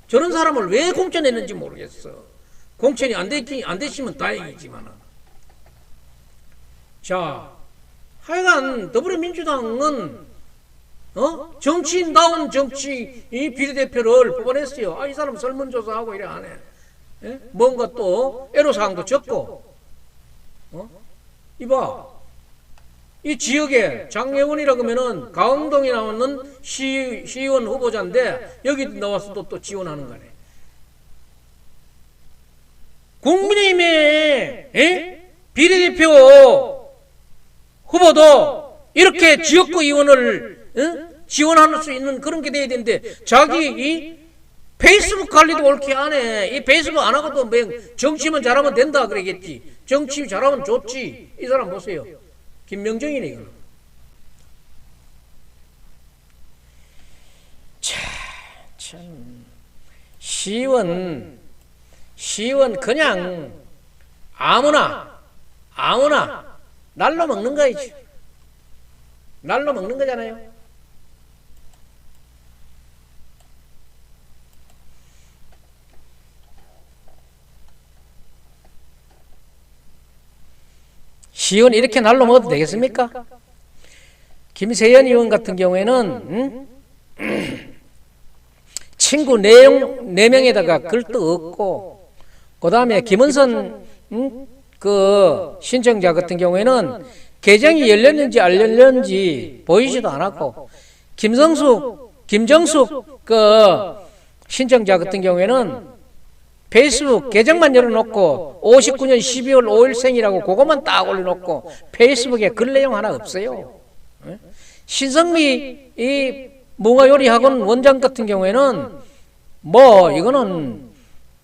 저런 사람을 왜 공천했는지 모르겠어. 공천이 안 됐으면 다행이지만. 자, 하여간 더불어민주당은 정치인다운 정치 이 비례대표를 뽑아냈어요. 이 사람 설문조사하고 이래 안 해. 뭔가 또 애로사항도 적고. 이봐, 이 지역에 장예원이라고 하면은 가흥동에 나오는 시의원 후보자인데 여기 나와서 또 지원하는 거네. 국민의힘의 비례대표 후보도 이렇게 지역구 의원을 지원할 수 있는 그런 게 돼야 되는데, 자기 이 페이스북 관리도 옳게 안 해. 이 페이스북 안 하고도 정치만 잘하면 된다 그러겠지. 정치 잘하면 좋지. 이 사람 보세요. 김명정이네 이거는. 참 시의원 그냥 아무나 날로 먹는 거이지. 날로 먹는 거잖아요. 시의원 이렇게 날로 먹어도 되겠습니까? 김세연 의원 같은 경우에는 친구 4명에다가 글도 없고, 그 다음에 김은선 그 신청자 같은 경우에는 계정이 열렸는지 안 열렸는지 보이지도 않았고, 김정숙 그 신청자 같은 경우에는 페이스북 계정만 열어놓고 59년 12월 5일생이라고 그것만 딱 올려놓고 페이스북에 글 내용 하나 없어요. 신성미 이 문화요리학원 원장 같은 경우에는 뭐 이거는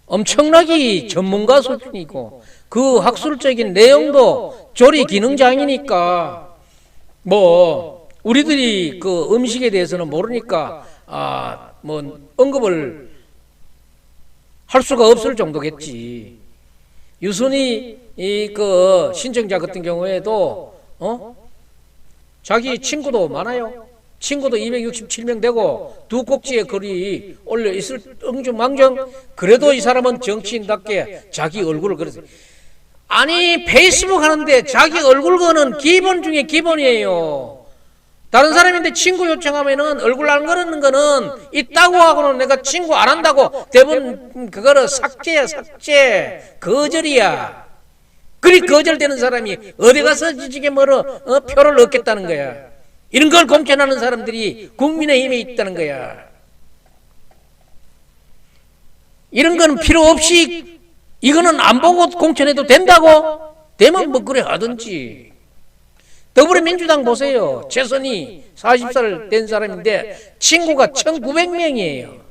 엄청나게 전문가 수준이고 그 학술적인 내용도 조리 기능장이니까 뭐 우리들이 그 음식에 대해서는 모르니까 뭐 언급을 할 수가 없을 정도겠지. 유순이 이 그 신청자 같은 경우에도 자기 친구도 많아요. 친구도 267명 되고 두 꼭지에 글이 올려 있을 응중망정. 그래도 이 사람은 정치인답게 자기 얼굴을 그렸어요. 아니 페이스북 하는데 자기 얼굴 거는 기본 중에 기본이에요. 다른 사람인데 친구 요청하면은 얼굴 안 거는 거는 있다고 하고는 내가 친구 안 한다고 대부분 그거를 삭제야, 삭제. 거절이야. 그리 거절되는 사람이 어디 가서 지지게 표를 얻겠다는 거야. 이런 걸 공천하는 사람들이 국민의힘에 있다는 거야. 이런 거는 필요 없이 이거는 안 보고 공천해도 된다고? 되면 뭐 그래 하든지. 더불어민주당 보세요. 최선희 40살 된 사람인데 친구가 1900명이에요.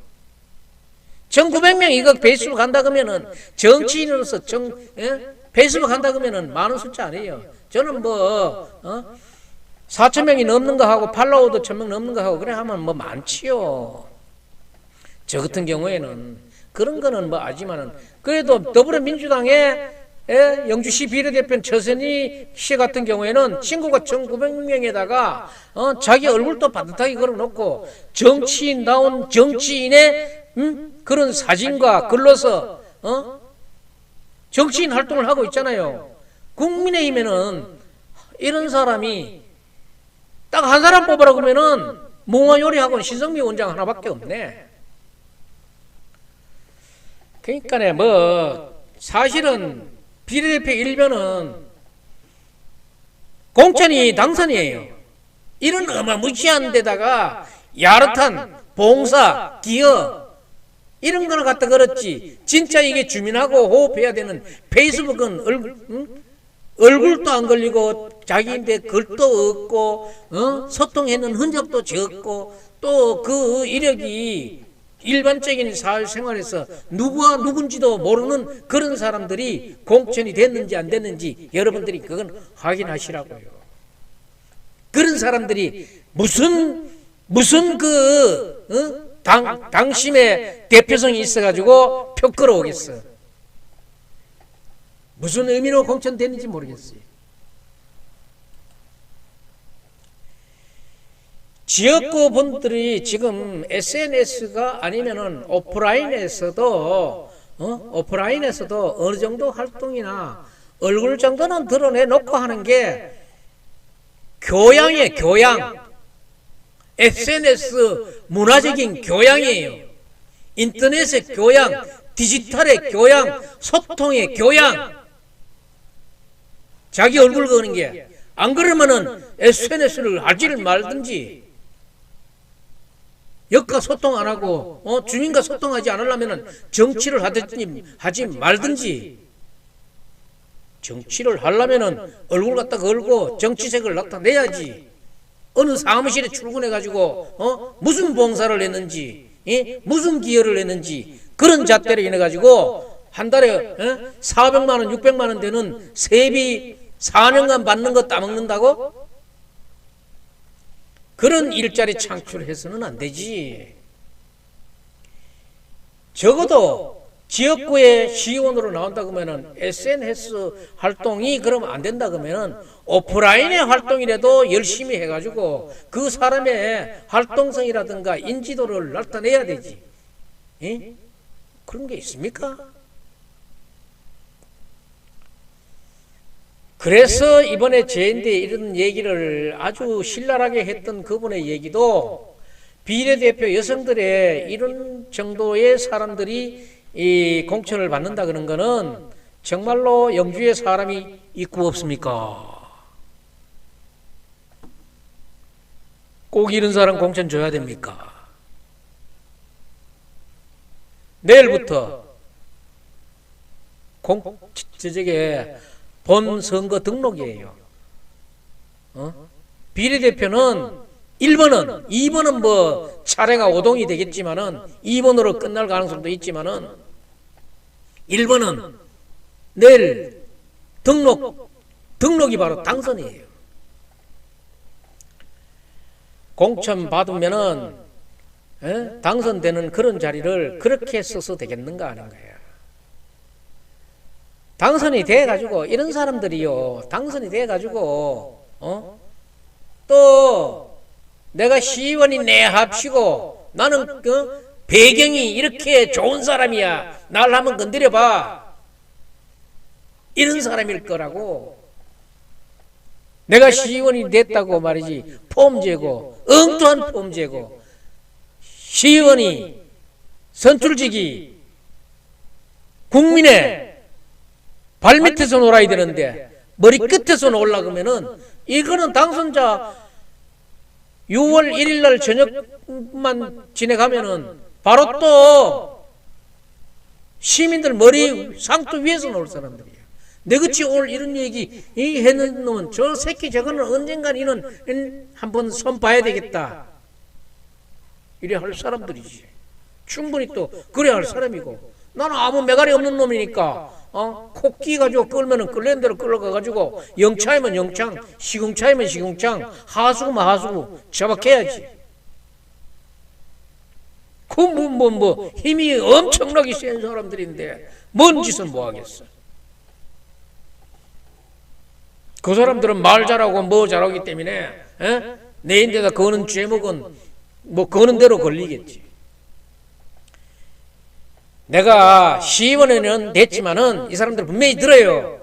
1900명 이거 페이스북 한다 그러면은 정치인으로서 페이스북 한다 그러면은 많은 숫자 아니에요. 저는 4천 명이 넘는 거 하고 팔로워도 1,000명 넘는 거 하고 그래 하면 뭐 많지요. 저 같은 경우에는 그런 거는 뭐 아지만은 그래도 더불어민주당의 영주시 비례대표 최선희 씨 같은 경우에는 친구가 1,900명에다가 자기 얼굴도 반듯하게 걸어놓고 정치인다운 정치인의 그런 사진과 글로서 정치인 활동을 하고 있잖아요. 국민의힘에는 이런 사람이 딱 한 사람 뽑으라 그러면은 몽환요리하고는 신성미 원장 하나밖에 없네. 그러니까 뭐 사실은 비례대표 1변은 공천이 당선이에요. 이런 어마무시한 데다가 야릇한 봉사, 기여 이런 거를 갖다 걸었지. 진짜 이게 주민하고 호흡해야 되는 페이스북은 얼굴도 안 걸리고 자기인데 글도 없고 소통하는 흔적도 적고 또 그 이력이 일반적인 사회생활에서 누구와 누군지도 모르는 그런 사람들이 공천이 됐는지 안 됐는지 여러분들이 그건 확인하시라고요. 그런 사람들이 무슨 당심의 대표성이 있어가지고 표 끌어오겠어. 무슨 의미로 공천됐는지 모르겠어요. 지역구 분들이 지금 SNS가 아니면은 오프라인에서도 어느 정도 활동이나 얼굴 정도는 드러내놓고 하는 게 교양이에요. 교양. SNS 문화적인 교양이에요. 인터넷의 교양, 디지털의 교양, 소통의 교양. 자기 얼굴 거는 게. 안 그러면은 SNS를 하지를 말든지 역과 소통 안 하고 주민과 소통하지 않으려면은 정치를 하지 말든지. 정치를 하려면은 얼굴 갖다 걸고 정치색을 나타내야지. 어느 사무실에 출근해가지고 무슨 봉사를 했는지 무슨 기여를 했는지 그런 잣대로 인해가지고 한 달에 400만 원 600만 원 되는 세비 4년간 받는 거 따먹는다고? 그런 일자리 창출해서는 안 되지. 적어도 지역구의 시의원으로 나온다 그러면은 SNS 활동이 그러면 안 된다 그러면은 오프라인의 활동이라도 열심히 해가지고 그 사람의 활동성이라든가 인지도를 나타내야 되지. 그런 게 있습니까? 그래서 이번에 제인데 이런 얘기를 아주 신랄하게 했던 그분의 얘기도 비례대표 여성들의 이런 정도의 사람들이 이 공천을 받는다 그런 거는 정말로 영주에 사람이 있고 없습니까? 꼭 이런 사람 공천 줘야 됩니까? 내일부터 본 선거 등록이에요. 비례대표는 1번은, 2번은 뭐 차례가 오동이 되겠지만은 2번으로 끝날 가능성도 있지만은 1번은 내일 등록이 바로 당선이에요. 공천 받으면은 당선되는 그런 자리를 그렇게 써서 되겠는가 하는 거예요. 당선이 돼가지고 이런 사람들이요 당선이 돼가지고 또 내가 시의원이 내 합시고 나는 배경이 이렇게 좋은 사람이야 날 한번 건드려봐 이런 사람일 거라고. 내가 시의원이 됐다고 말이지 폼제고 엉뚱한 폼제고 시의원이 선출직이 국민의 발밑에서 놀아야 되는데 머리 끝에서 놀라그러면은 이거는 당선자 6월 1일 날 저녁만 지나가면은 바로 또 시민들 머리 상투 위에서 놀 사람들이야. 내그치 오늘 이런 얘기 했는 놈은 저 새끼 저거는 언젠간 이는 한번 손 봐야 되겠다 이래 할 사람들이지. 충분히 또 그래야 할 사람이고 나는 아무 매갈이 없는 놈이니까 코끼 가지고 끌면은 끌는 대로 끌어가가지고 영차이면 영창, 시궁차이면 시궁창, 하수구면 하수구 잡아캐야지. 뭐 힘이 엄청나게 센 사람들인데 뭔 짓을 뭐 하겠어. 그 사람들은 말 잘하고 뭐 잘하기 때문에 내인데다 거는 죄목은 뭐 거는 대로 걸리겠지. 내가 시의원에는 됐지만은 이 사람들 분명히 들어요.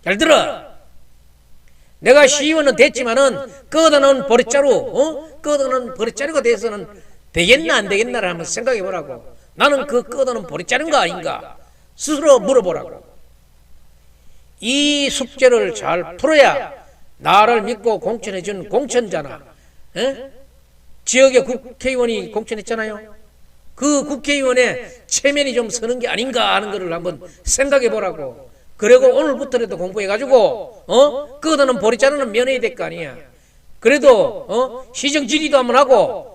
잘 들어. 내가 시의원은 됐지만은 끄어놓은 버릇자루, 끄어놓은 버릇자루가 돼서는 되겠나 안 되겠나를 한번 생각해 보라고. 나는 그 끄어놓은 버릇자루인가 아닌가 스스로 물어보라고. 이 숙제를 잘 풀어야 나를 믿고 공천해 준 공천자나 지역의 국회의원이 공천했잖아요. 그 국회의원의 체면이 좀 서는 게 아닌가 하는 것을 한번 생각해 보라고. 그리고 오늘부터라도 공부해가지고 끄어놓은 보리자루는 면해야 될 거 아니야. 그래도 시정 질의도 한번 하고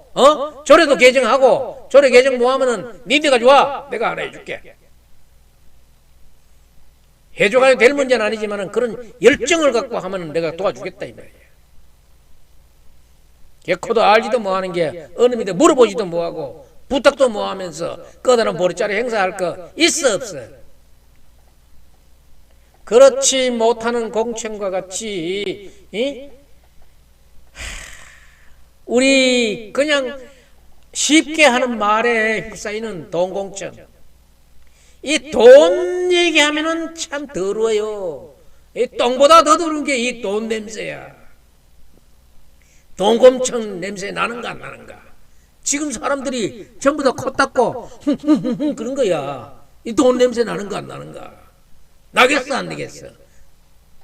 조례도 개정하고, 조례 개정 뭐 하면은 니네가 좋아 내가 하나 해줄게. 해줘가야 될 문제는 아니지만은 그런 열정을 갖고 하면 내가 도와주겠다 이 말이야. 개코도 알지도 뭐하는 게 어느 밑에 물어보지도 뭐하고 부탁도 뭐하면서 끄어놓은 보리자루 행사할 거 있어 없어? 그렇지 못하는 공천과 같이 우리 그냥 쉽게 하는 말에 휩싸이는 돈공천. 이 돈 얘기하면은 참 더러워요. 이 똥보다 더 더러운 게 이 돈 냄새야. 돈공천 냄새 나는가 안 나는가? 지금 사람들이 전부 다 코 닦고 그런 거야. 이 돈 냄새 나는가 안 나는가? 나겠어 안 나겠어?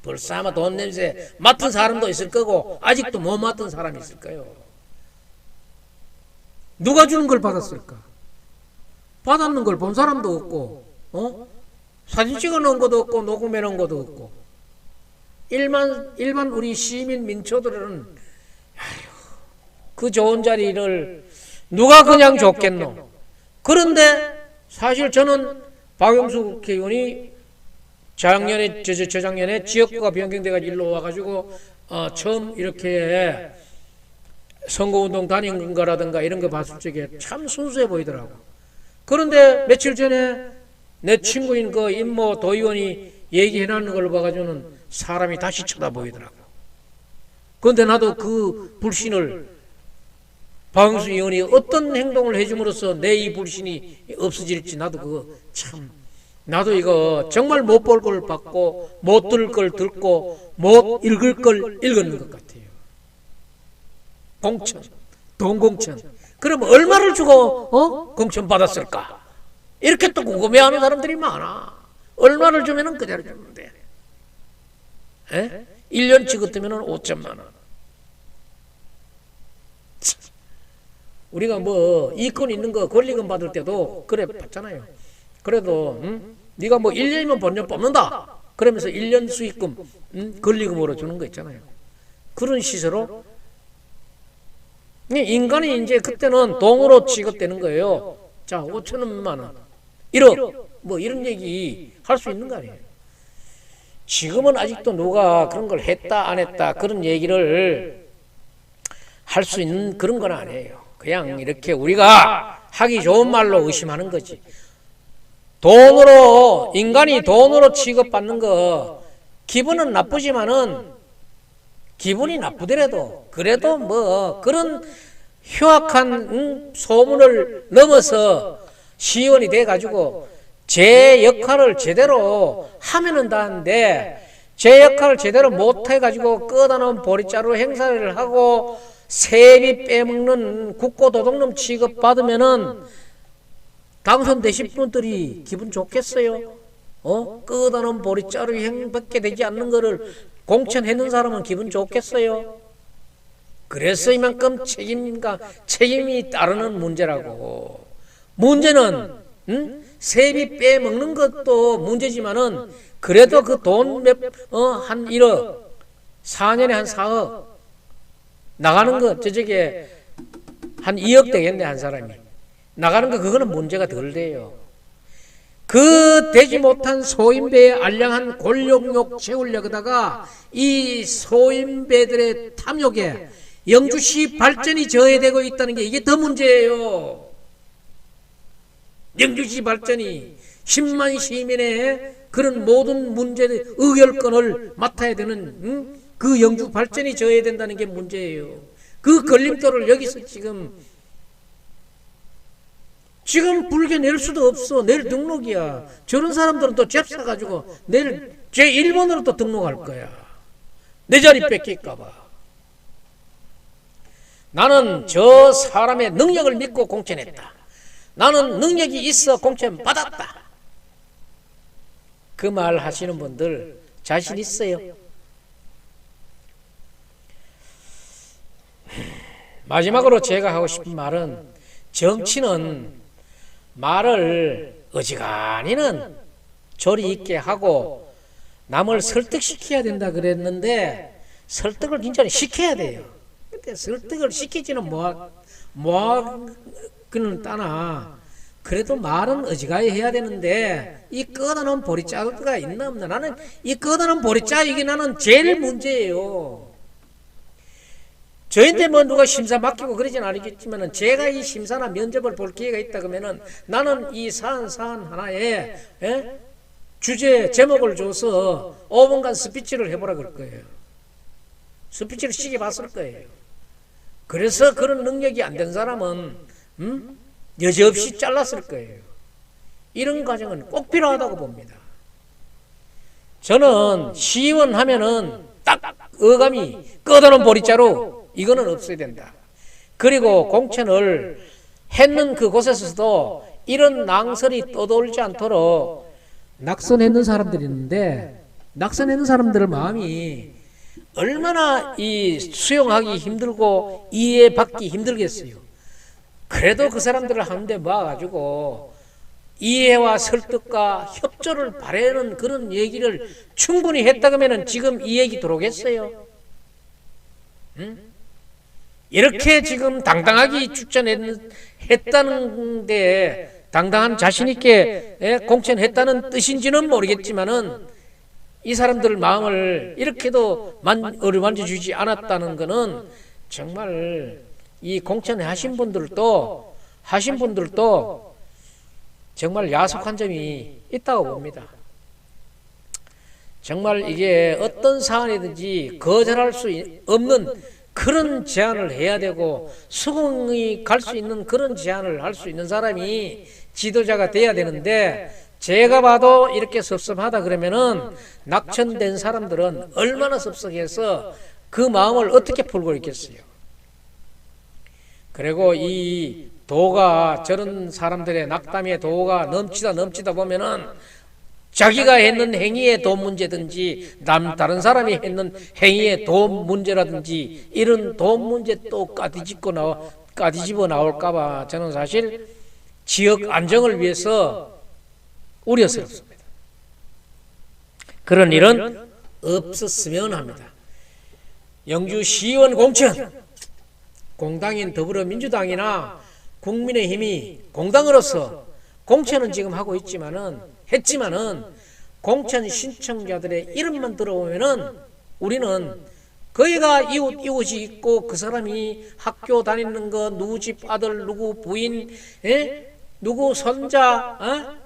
벌써 아마 돈 냄새 맡은 사람도 있을 거고 아직도 못 맡은 사람이 있을 거예요. 누가 주는 걸 받았을까? 받았는 걸 본 사람도 없고 사진 찍어 놓은 것도 없고 녹음해 놓은 것도 없고 일반 우리 시민 민초들은 그 좋은 자리를 누가 그냥 줬겠노? 그런데 사실 저는 박영수 국회의원이 저작년에 지역구가 변경돼가지고 일로 와가지고 처음 이렇게 선거운동 다닌 거라든가 이런 거 봤을 적에 참 순수해 보이더라고. 그런데 며칠 전에 내 친구인 그 임모 도의원이 얘기해놨는 걸 봐가지고는 사람이 다시 쳐다보이더라고. 그런데 나도 그 불신을 박영수 의원이 어떤 행동을 해줌으로써 내 이 불신이 없어질지 나도 그거 참 나도 이거 정말 못 볼 걸 봤고 못 들을 걸 듣고 못 읽을 걸 읽었는 것 같아요. 공천, 돈공천. 그럼 얼마를 주고 공천 받았을까? 이렇게 또 궁금해하는 사람들이 많아. 얼마를 주면은 그대로 주면 돼. 1년치 같으면은 5천만 원. 우리가 뭐 이권 있는 거 권리금 받을 때도 그래 받잖아요. 그래도 네가 뭐 1년이면 본전 뽑는다. 그러면서 1년 수익금 권리금으로 주는 거 있잖아요. 그런 시세로 인간이 이제 그때는 동으로 취급되는 거예요. 자, 5천원만 원, 1억, 뭐 이런 얘기 할 수 있는 거 아니에요. 지금은 아직도 누가 그런 걸 했다 안 했다 그런 얘기를 할 수 있는 그런 건 아니에요. 그냥 이렇게 우리가 하기 좋은 말로 의심하는 거지. 돈으로 인간이 돈으로 취급받는 거 기분은 나쁘지만은 기분이 나쁘더라도 그래도 뭐 그런 흉악한 소문을 넘어서 시의원이 돼가지고 제 역할을 제대로 하면은 다는데 제 역할을 제대로 못해가지고 끄어놓은 보리자루 행사를 하고 세비 빼먹는 국고도둑놈 취급받으면은 당선되신 분들이 기분 좋겠어요? 끄어놓은 보리자루 행밖에 되지 않는 거를 공천했는 사람은 기분 좋겠어요? 그래서 이만큼 책임이 따르는 문제라고. 문제는 세비 빼먹는 것도 문제지만은 그래도 그 돈 한 1억 4년에 한 4억 나가는 거 저쪽에 한 2억 되겠네 한 사람이 나가는 거 그거는 문제가 덜 돼요. 그 되지 못한 소인배의 알량한 권력욕 채우려다가 이 소인배들의 탐욕에 영주시 발전이 저해되고 있다는 게 이게 더 문제예요. 영주시 발전이 10만 시민의 그런 모든 문제의 의결권을 맡아야 되는 그 영주 발전이 저해된다는 게 문제예요. 그 걸림돌을 여기서 지금 불게 수도 없어. 내일 등록이야. 저런 사람들은 또 잽싸 가지고 내일 제1번으로 또 등록할 거야. 내 자리 뺏길까봐. 나는 저 사람의 능력을 믿고 공천했다. 나는 능력이 있어 공천 받았다. 그 말 하시는 분들 자신 있어요? 마지막으로 제가 하고 싶은 말은, 정치는 말을 어지간히는 조리 있게 하고 남을 설득시켜야 된다 그랬는데 설득을 진짜 시켜야 돼요. 근데 설득을 시키지는 뭐하기는 따나 그래도 말은 어지간히 해야 되는데 이 꺼다놓은 보리자루가 있나 없나. 나는 이 꺼다놓은 보리자루 이게 나는 제일 문제예요. 저한테 뭐 누가 심사 맡기고 그러진 않겠지만은 제가 이 심사나 면접을 볼 기회가 있다 그러면은 나는 이 사안 하나에 주제 제목을 줘서 5분간 스피치를 해보라 그럴 거예요. 스피치를 시켜봤을 거예요. 그래서 그런 능력이 안 된 사람은 여지없이 잘랐을 거예요. 이런 과정은 꼭 필요하다고 봅니다. 저는 시의원 하면은 딱 어감이 꺼다놓은 보리자루 이거는 없어야 된다. 그리고 공천을 했는 그곳에서도 이런 낭설이 떠돌지 않도록 낙선했는 사람들이 있는데 낙선했는 사람들의 마음이 얼마나 이 수용하기 힘들고 이해받기 힘들겠어요. 그래도 그 사람들을 한데 모아가지고 이해와 설득과 협조를 바라는 그런 얘기를 충분히 했다 그러면 지금 이 얘기 들어오겠어요? 응? 이렇게 지금 당당하게 추천했다는데 당당한 자신있게 공천했다는 뜻인지는 모르겠지만은 이 사람들 마음을 이렇게도 어루만져주지 않았다는 것은 정말 이 공천하신 분들도 정말 야속한 점이 있다고 봅니다. 정말 이게 어떤 사안이든지 거절할 수 없는 그런 제안을 해야 되고 수긍이 갈 수 있는 그런 제안을 할 수 있는 사람이 지도자가 돼야 되는데 제가 봐도 이렇게 섭섭하다 그러면은 낙천된 사람들은 얼마나 섭섭해서 그 마음을 어떻게 풀고 있겠어요. 그리고 이 도가 저런 사람들의 낙담의 도가 넘치다 보면은 자기가 했는 행위의 도 문제든지 다른 사람이 했는 행위의 도 문제라든지 이런 도 문제 또 까뒤집어 나올까봐 저는 사실 지역 안정을 위해서 우려스럽습니다. 그런 일은 없었으면 합니다. 영주시의원 공천, 공당인 더불어민주당이나 국민의힘이 공당으로서 공천은 지금 하고 했지만은 공천 신청자들의 이름만 들어오면은 우리는 거기가 이웃이 있고 그 사람이 학교 다니는 거 누구 집 아들 누구 부인 누구 손자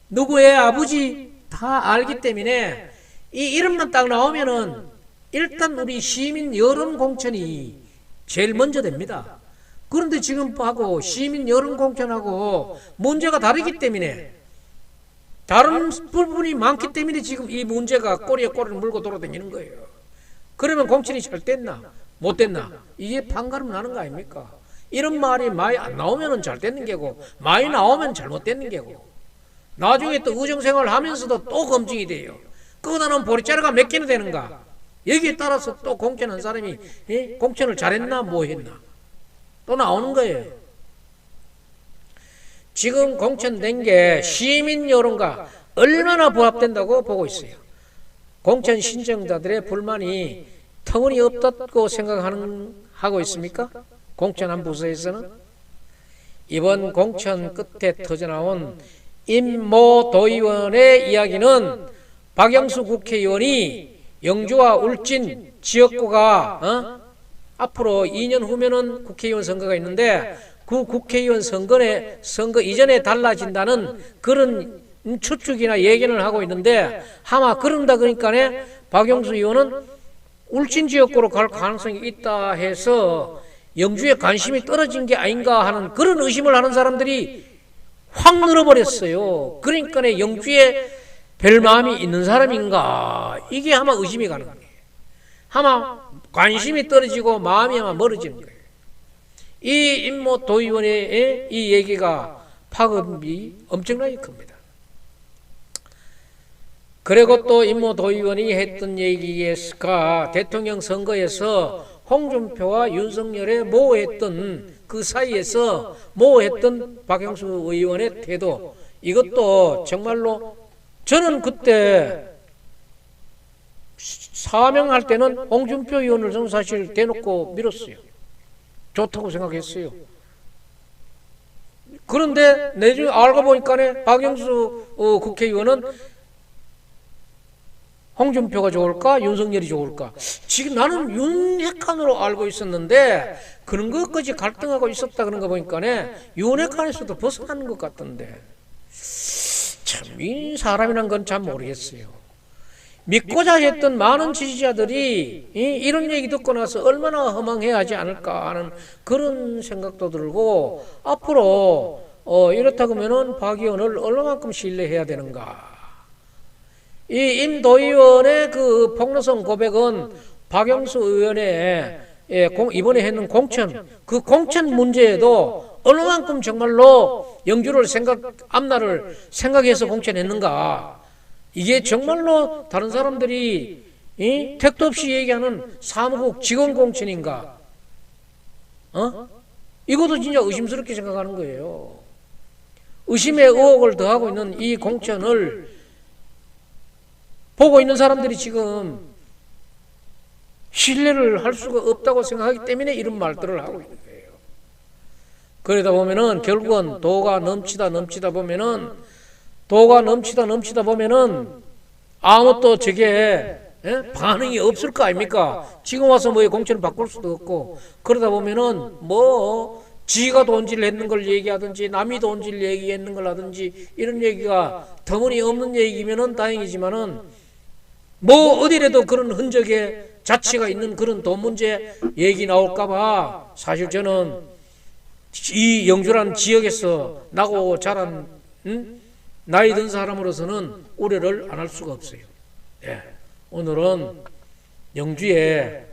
누구의 아버지 다 알기 때문에 이 이름만 딱 나오면은 일단 우리 시민 여론 공천이 제일 먼저 됩니다. 그런데 지금 하고 시민 여론 공천하고 문제가 다르기 때문에 다른 부분이 많기 때문에 지금 이 문제가 꼬리에 꼬리를 물고 돌아다니는 거예요. 그러면 공천이 잘 됐나 못 됐나 이게 판가름 나는 거 아닙니까? 이런 말이 많이 안 나오면 잘 됐는 게고 많이 나오면 잘못됐는 게고 나중에 또 의정생활 하면서도 또 검증이 돼요. 그거는 보리자루가 몇 개나 되는가 여기에 따라서 또 공천한 사람이 공천을 잘했나 뭐 했나 또 나오는 거예요. 지금 공천된 게 시민 여론과 얼마나 부합된다고 보고 있어요. 공천 신청자들의 불만이 터무니없다고 생각하고 있습니까? 공천한 부서에서는 이번 공천 끝에 터져나온 임모 도의원의 이야기는 박영수 국회의원이 영주와 울진 지역구가 앞으로 2년 후면은 국회의원 선거가 있는데 그 국회의원 선거 이전에 달라진다는 그런 추측이나 예견을 하고 있는데 아마 그런다 그러니까 박영수 의원은 울진 지역구로 갈 가능성이 있다 해서 영주에 관심이 떨어진 게 아닌가 하는 그런 의심을 하는 사람들이 확 늘어버렸어요. 그러니까 영주에 별 마음이 있는 사람인가 이게 아마 의심이 가는 거예요. 아마 관심이 떨어지고 마음이 아마 멀어지는 거예요. 이 임모 도의원의 이 얘기가 파급이 엄청나게 큽니다. 그리고 또 임모 도의원이 했던 얘기가 대통령 선거에서 홍준표와 윤석열의 모호했던 그 사이에서 모호했던 박영수 의원의 태도, 이것도 정말로 저는 그때 사명할 때는 홍준표 의원을 저는 사실 대놓고 밀었어요. 좋다고 생각했어요. 그런데 내중에 알고 보니까 박영수 국회의원은 홍준표가 좋을까 윤석열이 좋을까, 지금 나는 윤핵관으로 알고 있었는데 그런 것까지 갈등하고 있었다 그런 거 보니까 윤핵관에서도 벗어나는 것 같던데, 참 이 사람이란 건 참 모르겠어요. 믿고자 했던 많은 지지자들이 이런 얘기 듣고 나서 얼마나 허망해야 하지 않을까 하는 그런 생각도 들고, 앞으로 이렇다고 하면은 박 의원을 얼마만큼 신뢰해야 되는가. 이 임도의원의 그 폭로성 고백은 박영수 의원의 이번에 했는 공천, 그 공천 문제에도 얼마만큼 정말로 영주를 앞날을 생각해서 공천했는가. 이게 정말로 다른 사람들이 택도 없이 얘기하는 사무국 직원 공천인가? 이것도 진짜 의심스럽게 생각하는 거예요. 의심의 의혹을 더하고 있는 이 공천을 보고 있는 사람들이 지금 신뢰를 할 수가 없다고 생각하기 때문에 이런 말들을 하고 있는 거예요. 그러다 보면은 결국은 도가 넘치다 보면은 아무것도 저게 반응이 없을 거 아닙니까? 지금 와서 뭐 공천을 바꿀 수도 없고, 그러다 보면은 뭐 지가 돈질 했는 걸 얘기하든지 남이 돈질 얘기했는 걸 하든지 이런 얘기가 터무니없는 얘기면은 다행이지만은 뭐 어디라도 그런 흔적의 자취가 있는 그런 돈 문제 얘기 나올까봐 사실 저는 이 영주라는 지역에서 나고 자란 나이 든 사람으로서는 우려를 안 할 수가 없어요. 예. 오늘은 영주의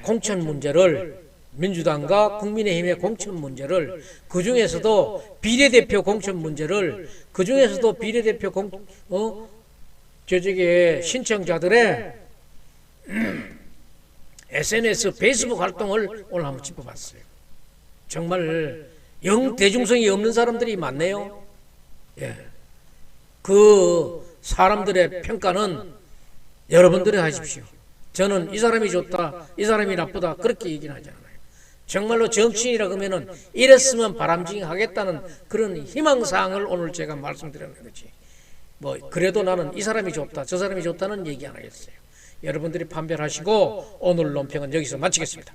공천 문제를, 민주당과 국민의힘의 공천 문제를, 그 중에서도 비례대표 공천 문제를, 그 중에서도 비례대표 저쪽에 신청자들의 SNS, 페이스북 활동을 오늘 한번 짚어봤어요. 정말 영 대중성이 없는 사람들이 많네요. 예. 그 사람들의 평가는 여러분들이 하십시오. 저는 이 사람이 좋다, 이 사람이 나쁘다 그렇게 얘기는 하지 않아요. 정말로 정치인이라 그러면은 이랬으면 바람직하겠다는 그런 희망사항을 오늘 제가 말씀드리는 거지. 뭐 그래도 나는 이 사람이 좋다, 저 사람이 좋다는 얘기 안 하겠어요. 여러분들이 판별하시고 오늘 논평은 여기서 마치겠습니다.